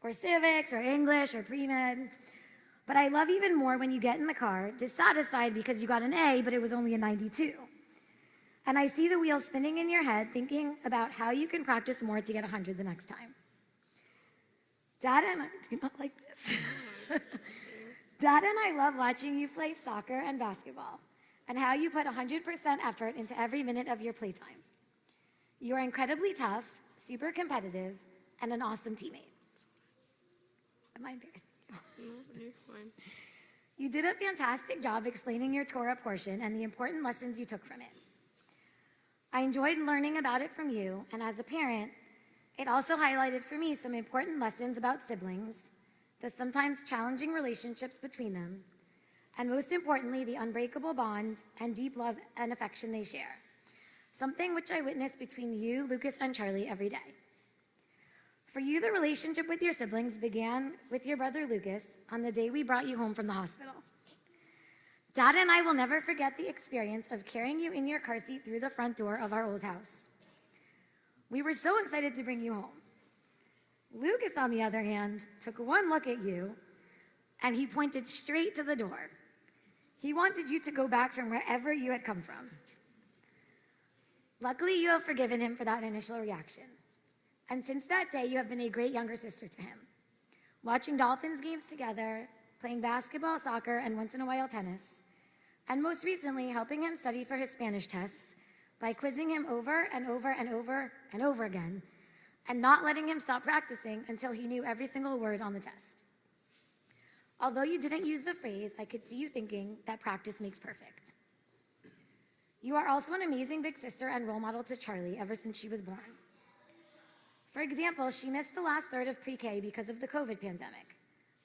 or civics, or English, or pre-med. But I love even more when you get in the car, dissatisfied because you got an A, but it was only a 92. And I see the wheels spinning in your head, thinking about how you can practice more to get 100 the next time. Dad and I do not like this. Dad and I love watching you play soccer and basketball, and how you put 100% effort into every minute of your playtime. You are incredibly tough, super competitive, and an awesome teammate. Am I embarrassing you? No, you're fine. You did a fantastic job explaining your Torah portion and the important lessons you took from it. I enjoyed learning about it from you, and as a parent, it also highlighted for me some important lessons about siblings, the sometimes challenging relationships between them, and most importantly, the unbreakable bond and deep love and affection they share, something which I witness between you, Lucas, and Charlie every day. For you, the relationship with your siblings began with your brother Lucas on the day we brought you home from the hospital. Dad and I will never forget the experience of carrying you in your car seat through the front door of our old house. We were so excited to bring you home. Lucas, on the other hand, took one look at you and he pointed straight to the door. He wanted you to go back from wherever you had come from. Luckily, you have forgiven him for that initial reaction. And since that day, you have been a great younger sister to him, watching Dolphins games together, playing basketball, soccer, and once in a while tennis, and most recently, helping him study for his Spanish tests by quizzing him over and over and over and over again, and not letting him stop practicing until he knew every single word on the test. Although you didn't use the phrase, I could see you thinking that practice makes perfect. You are also an amazing big sister and role model to Charlie ever since she was born. For example, she missed the last third of pre-K because of the COVID pandemic,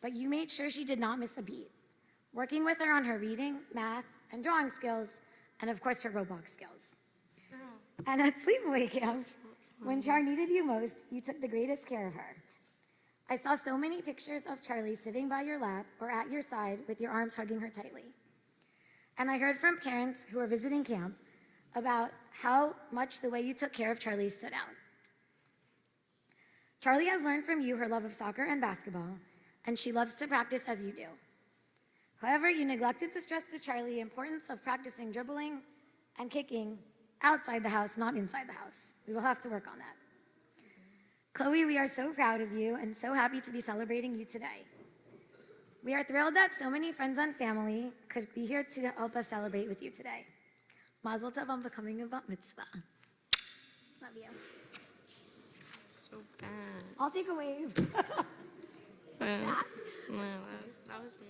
but you made sure she did not miss a beat, working with her on her reading, math, and drawing skills, and of course her Roblox skills. And at sleepaway camps, when Char needed you most, you took the greatest care of her. I saw so many pictures of Charlie sitting by your lap or at your side with your arms hugging her tightly. And I heard from parents who were visiting camp about how much the way you took care of Charlie stood out. Charlie has learned from you her love of soccer and basketball, and she loves to practice as you do. However, you neglected to stress to Charlie the importance of practicing dribbling and kicking outside the house, not inside the house. We will have to work on that. Chloe, we are so proud of you and so happy to be celebrating you today. We are thrilled that so many friends and family could be here to help us celebrate with you today. Mazel tov on becoming a bat mitzvah. Love you. So bad. I'll take a wave. That was me.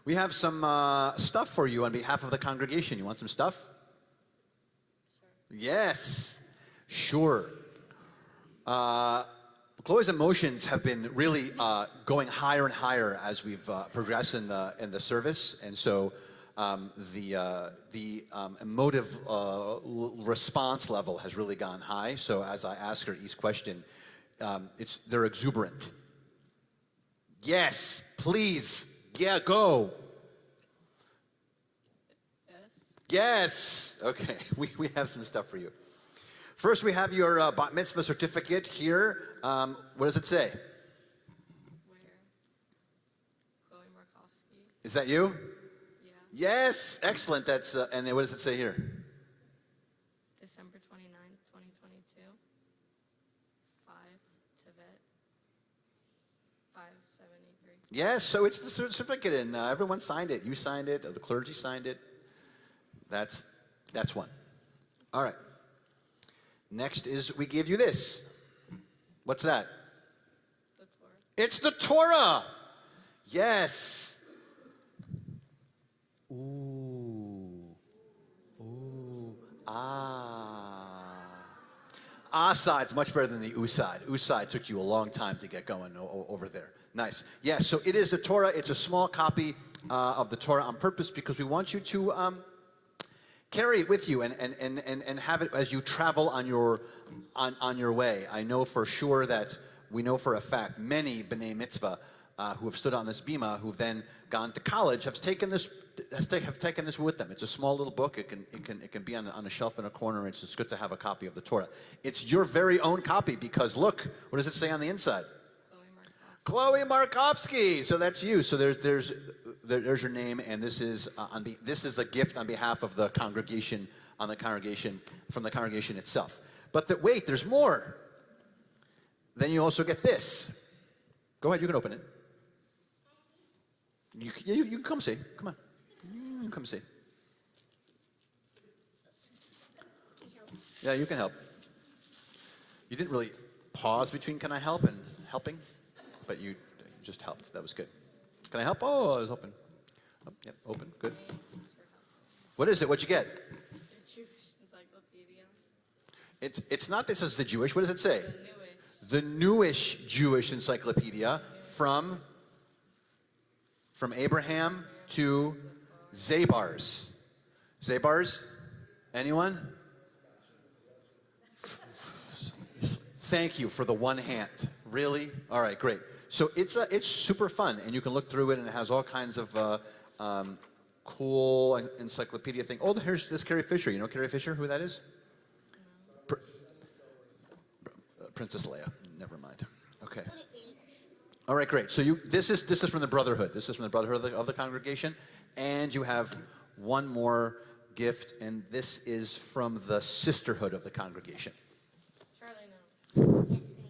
We have some stuff for you on behalf of the congregation. You want some stuff? Sure. Yes, sure. Chloe's emotions have been really going higher and higher as we've progressed in the service, and so the emotive response level has really gone high. So as I ask her each question, they're exuberant. Yes, please. Yeah, go. Yes. Okay, we have some stuff for you. First, we have your bat mitzvah certificate here. What does it say? Chloe Markofsky. Is that you? Yeah. Yes. Excellent. That's and then what does it say here? December 29th, 2022. 5 Tevet. 573. Yes. So it's the certificate, and everyone signed it. You signed it. The clergy signed it. That's one. All right. Next is we give you this. What's that? The Torah. It's the Torah. Yes. Ooh. Ah side's much better than the oo side. Oo side took you a long time to get going over there. Nice. Yes, so it is the Torah. It's a small copy of the Torah on purpose because we want you to carry it with you and have it as you travel on your way. I know for sure that we know for a fact many B'nai Mitzvah who have stood on this bima, who've then gone to college, have taken this with them. It's a small little book. It can be on a shelf in a corner. It's just good to have a copy of the Torah. It's your very own copy because look, what does it say on the inside? Chloe Markofsky. So that's you. So there's your name, and this is the gift on behalf of the congregation from the congregation itself. But wait, there's more. Then you also get this. Go ahead, you can open it. You can come see. Come on. You can come see. Yeah, you can help. You didn't really pause between "can I help" and "helping," but you just helped. That was good. Can I help? Oh, it's open. Oh, yep, open. Good. What is it? What'd you get? The Jewish Encyclopedia. It's not this is the Jewish. What does it say? The Newish. The Newish Jewish Encyclopedia from Abraham to Zabars. Zabars? Anyone? Thank you for the one hand. Really? All right, great. So it's super fun, and you can look through it, and it has all kinds of cool encyclopedia thing. Oh, here's this Carrie Fisher. You know Carrie Fisher? Who that is? Princess Leia. Never mind. Okay. All right, great. So this is from the Brotherhood. This is from the Brotherhood of the congregation, and you have one more gift, and this is from the Sisterhood of the congregation. Charlie, no. Yes, me.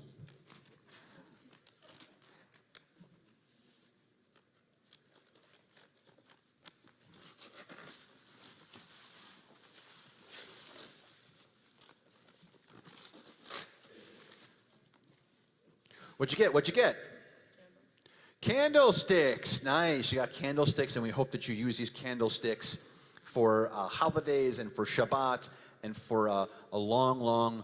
What'd you get? What'd you get? Candlesticks. Nice. You got candlesticks, and we hope that you use these candlesticks for holidays and for Shabbat and for a long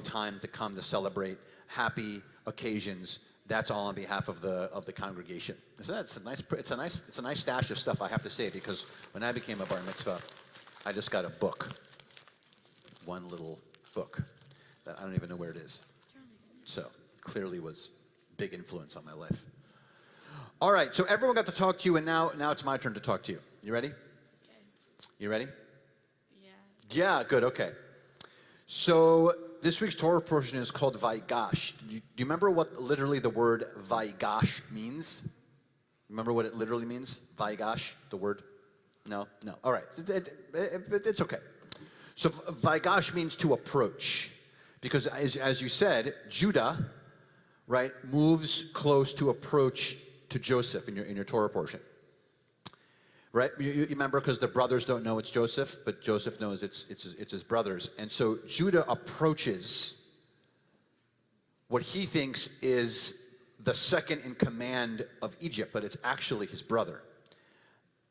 time to come to celebrate happy occasions. That's all on behalf of the congregation. So it's a nice stash of stuff, I have to say, because when I became a bar mitzvah, I just got a book, one little book that I don't even know where it is. So clearly was big influence on my life. All right, so everyone got to talk to you, and now it's my turn to talk to you. You ready? Okay. You ready? Yeah. Yeah, good, okay. So this week's Torah portion is called Vaigash. Do you remember what literally the word Vaigash means? Remember what it literally means? Vaigash, the word? No? No. All right. It's okay. So Vaigash means to approach. Because as you said, Judah, right, moves close to approach to Joseph in your Torah portion. Right? You remember, because the brothers don't know it's Joseph, but Joseph knows it's his brothers. And so Judah approaches what he thinks is the second in command of Egypt, but it's actually his brother.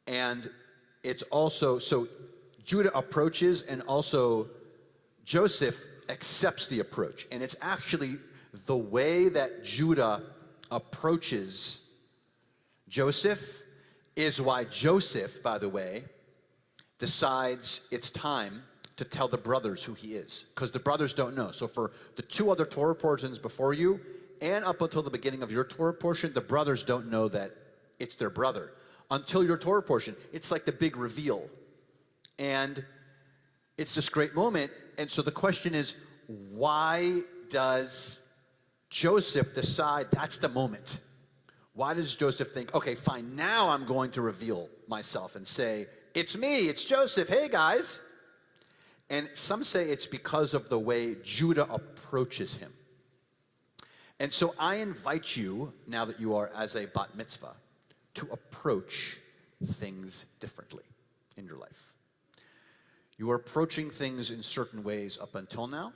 And it's also, so Judah approaches, and also Joseph accepts the approach. And it's actually the way that Judah approaches Joseph is why Joseph, by the way, decides it's time to tell the brothers who he is, because the brothers don't know. So for the two other Torah portions before you, and up until the beginning of your Torah portion, the brothers don't know that it's their brother. Until your Torah portion, it's like the big reveal. And it's this great moment. And so the question is, why does Joseph decide that's the moment? Why does Joseph think, okay, fine, now I'm going to reveal myself and say, it's me, it's Joseph, hey guys. And some say it's because of the way Judah approaches him. And so I invite you, now that you are as a bat mitzvah, to approach things differently in your life. You are approaching things in certain ways up until now,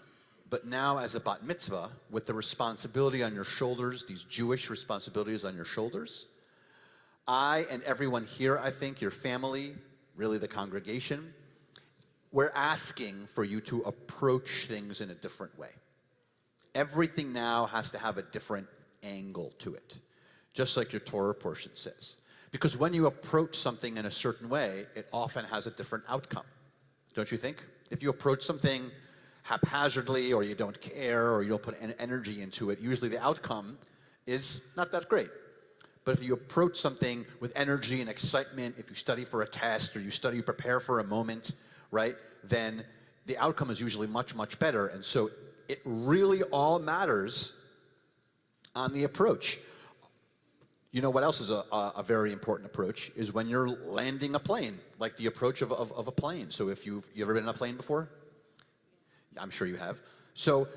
but now as a bat mitzvah, with the responsibility on your shoulders, these Jewish responsibilities on your shoulders, I and everyone here, I think, your family, really the congregation, we're asking for you to approach things in a different way. Everything now has to have a different angle to it, just like your Torah portion says. Because when you approach something in a certain way, it often has a different outcome. Don't you think? If you approach something haphazardly, or you don't care, or you don't put energy into it, usually the outcome is not that great. But if you approach something with energy and excitement, if you study for a test, or you prepare for a moment, right, then the outcome is usually much, much better. And so it really all matters on the approach. You know what else is a very important approach is when you're landing a plane, like the approach of a plane. So if you ever been in a plane before? I'm sure you have. So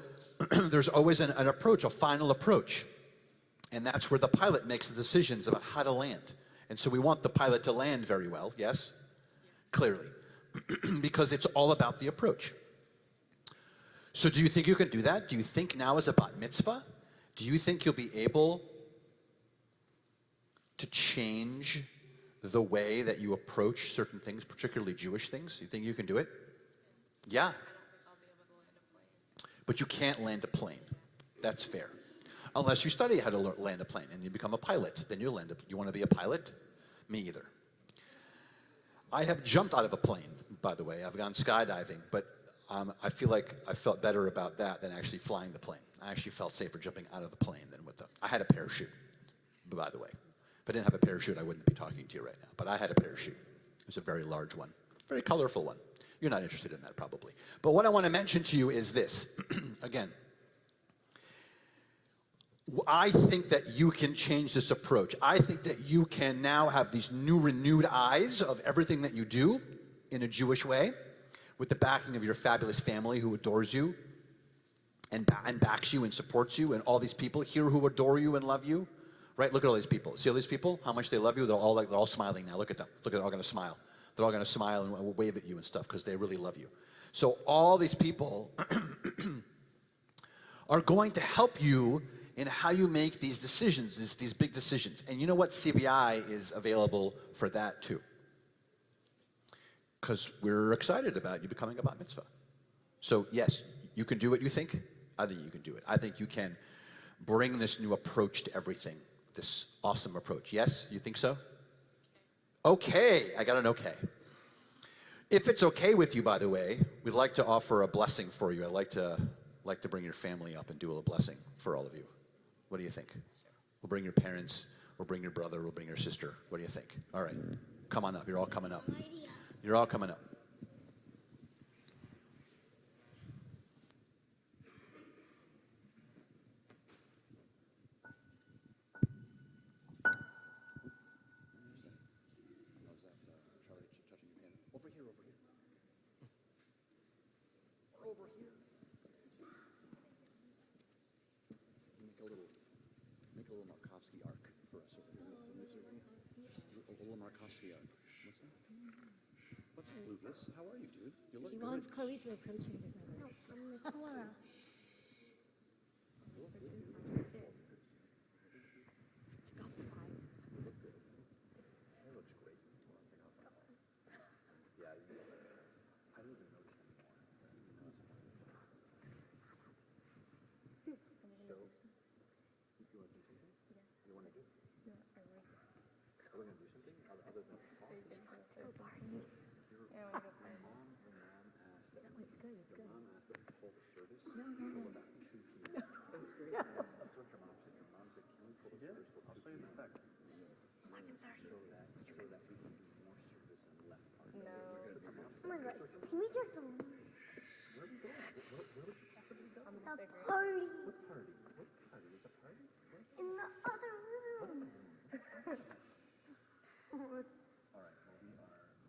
there's always an approach, a final approach. And that's where the pilot makes the decisions about how to land. And so we want the pilot to land very well, yes? Clearly. Because it's all about the approach. So do you think you can do that? Do you think now as a bat mitzvah, do you think you'll be able to change the way that you approach certain things, particularly Jewish things? You think you can do it? Yeah. But you can't land a plane. That's fair. Unless you study how to land a plane and you become a pilot, then you land you want to be a pilot? Me either. I have jumped out of a plane, by the way. I've gone skydiving, but I feel like I felt better about that than actually flying the plane. I actually felt safer jumping out of the plane than with them. I had a parachute, by the way. If I didn't have a parachute, I wouldn't be talking to you right now. But I had a parachute. It was a very large one, very colorful one. You're not interested in that, probably. But what I want to mention to you is this. Again, I think that you can change this approach. I think that you can now have these new renewed eyes of everything that you do in a Jewish way, with the backing of your fabulous family who adores you and backs you and supports you, and all these people here who adore you and love you, right? Look at all these people. See all these people? How much they love you? They're all smiling now. Look at them. Look at they're all going to smile. They're all going to smile and wave at you and stuff because they really love you. So all these people are going to help you in how you make these decisions, these big decisions. And you know what? CBI is available for that too. Because we're excited about you becoming a bat mitzvah. So yes, you can do what you think. I think you can do it. I think you can bring this new approach to everything, this awesome approach. Yes, you think so? Okay, I got an okay. If it's okay with you, by the way, we'd like to offer a blessing for you. I'd like to bring your family up and do a little blessing for all of you. What do you think? We'll bring your parents, we'll bring your brother, we'll bring your sister. What do you think? All right, come on up. You're all coming up. You're all coming up. Make a little Markofsky arc for us over here. A little Markofsky arc. Listen. What's up, Lucas? How are you, dude? You look He good. wants Chloe to approach him differently. Oh my party. What party? What party? There's a party? In the other room. All right.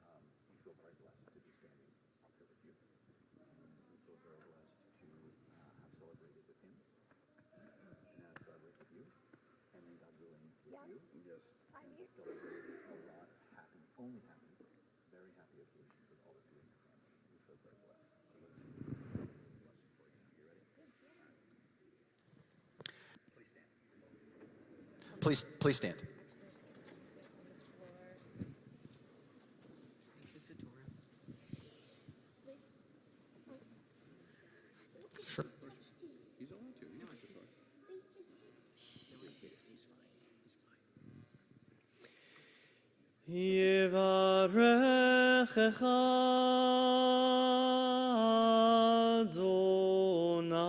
Well, we feel very blessed to be standing up here with you. We feel very blessed to have celebrated with him, and now celebrate with you, and then God willing with you. Yes. And celebrate a lot happy, only happy, very happy occasions with all of you and your family. We feel very blessed. So let's blessing for you. You ready? Please stand. Please stand. He's all into it. You don't have to talk. Yevarechecha Adonai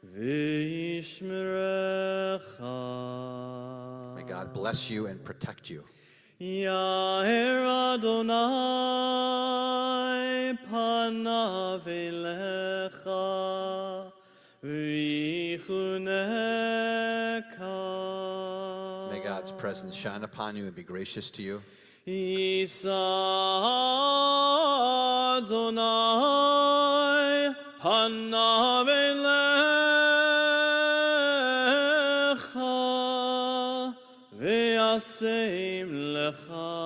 v'yishmerecha. May God bless you and protect you. Yair Adonai panav elecha v'yichuneka. May God's presence shine upon you and be gracious to you. Yisa Adonai panav elecha v'yaseim lecha.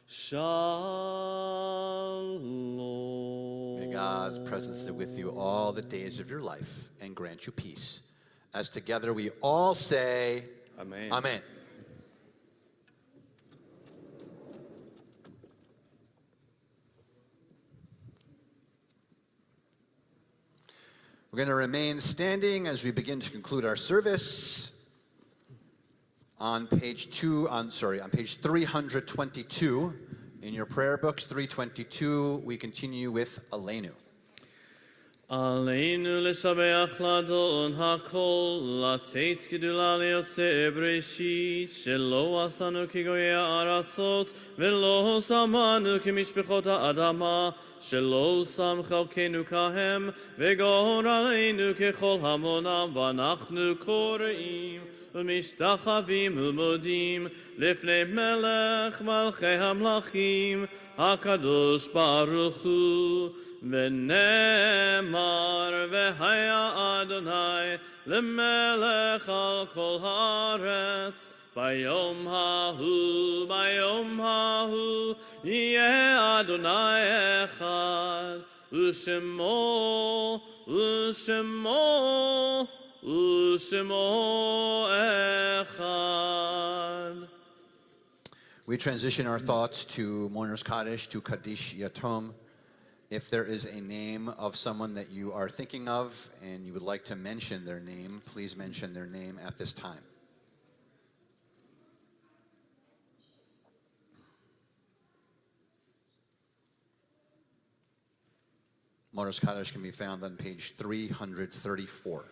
Shalom. May God's presence be with you all the days of your life and grant you peace. As together we all say, Amen. Amen. We're going to remain standing as we begin to conclude our service. On page 322 in your prayer books, 322, we continue with Aleinu. Aleinu לשבח לאדון הכל, לתת גדולה ליוצא בראשית, שלא עשנו כגויי הארצות, ולא שמנו כמשפחות האדמה, שלא שם חלקנו כהם, וגורלנו ככל המונם, ואנחנו קוראים ומשתחווים ומודים לפני מלך מלכי המלכים, הקדוש ברוך הוא. ונאמר והיה אדוני למלך על כל הארץ ביום ההוא יהיה אדוני אחד ושמו אחד. We transition our thoughts to Mourner's Kaddish, to Kaddish Yatom. If there is a name of someone that you are thinking of and you would like to mention their name, please mention their name at this time. Mourner's Kaddish can be found on page 334.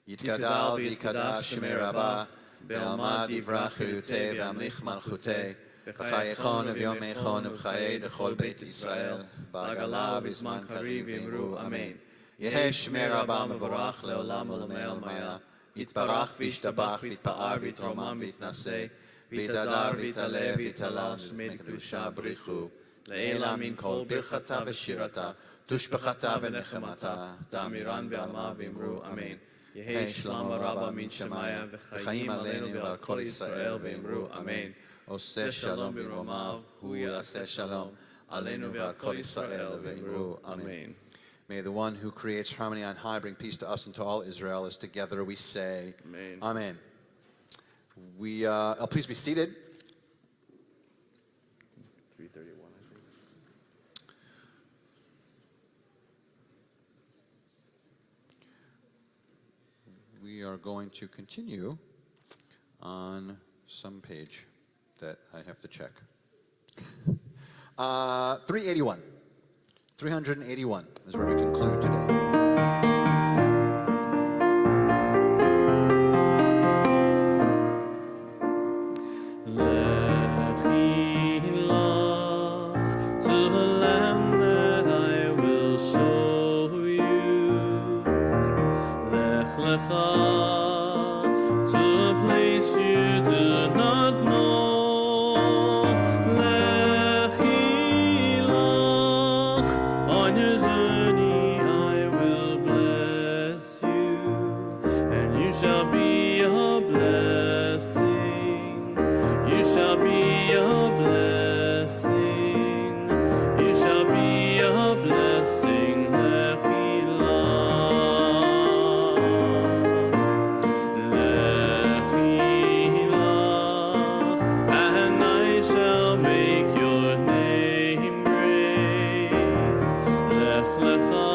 Yitgadal v'yitkadash shemei Rabbah, be'alma divrach chirutei ve'amlich malchutei, v'chayechon v'yomechon v'chayei d'chol Beit Yisrael, ba'agala b'zman kariv v'imru amen. Yehei shemei Rabbah mevorach le'olam u'lamei almaya, yitbarach v'yishtabach v'yitpa'ar v'yitromam v'yitnaseh, v'yitadar v'yitaleh v'yitalal shemei kedusha b'richu, le'ela min kol birchata v'shirata, tushbechata v'nechemata, ta'amiran v'alma v'imru amen. Yehei Shlomo Rabba min Shemaya v'chayim aleinu v'al kol Yisrael v'imru amen. Oseh shalom b'romav, hu yaseh shalom aleinu v'al kol Yisrael v'imru amen. May the one who creates harmony on high bring peace to us and to all Israel. As together we say, Amen. Amen. Please be seated. 331, I think. We are going to continue on some page that I have to check. 381. 381 is where we conclude today. lecha to a place you do not know. Lechi lach on your journey, I will bless you, and you shall be a blessing. You shall be a blessing. You shall be a blessing. Lechi lach, and I shall make your name great. Lech lecha,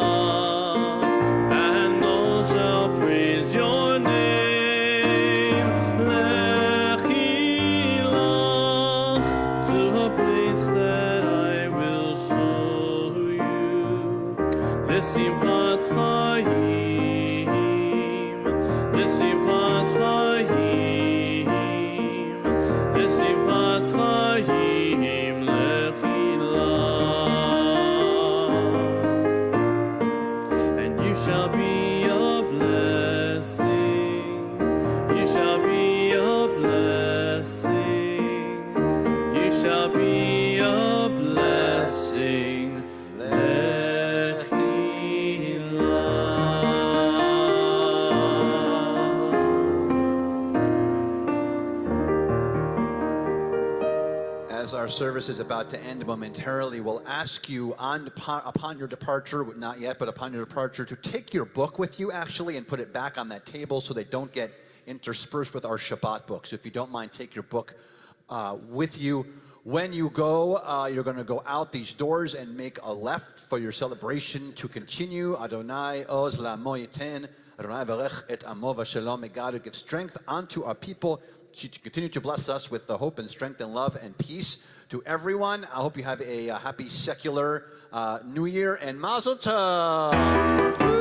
and all shall praise your name. Lechi lach, to a place that I will show you. L'simchat chayim, l'simchat chayim, l'simchat chayim, lechi lach. And you shall be a blessing. You shall be a blessing. You shall be a blessing. Lechi lach. As our service is about to end momentarily, we'll ask you upon your departure, not yet, but upon your departure, to take your book with you actually and put it back on that table so they don't get interspersed with our Shabbat book. So if you don't mind, take your book with you. When you go, you're going to go out these doors and make a left for your celebration to continue. Adonai oz la'amo yiten, Adonai varech et amo v'shalom. May God give strength unto our people to continue to bless us with the hope and strength and love and peace to everyone. I hope you have a happy secular New Year and Mazel Tov.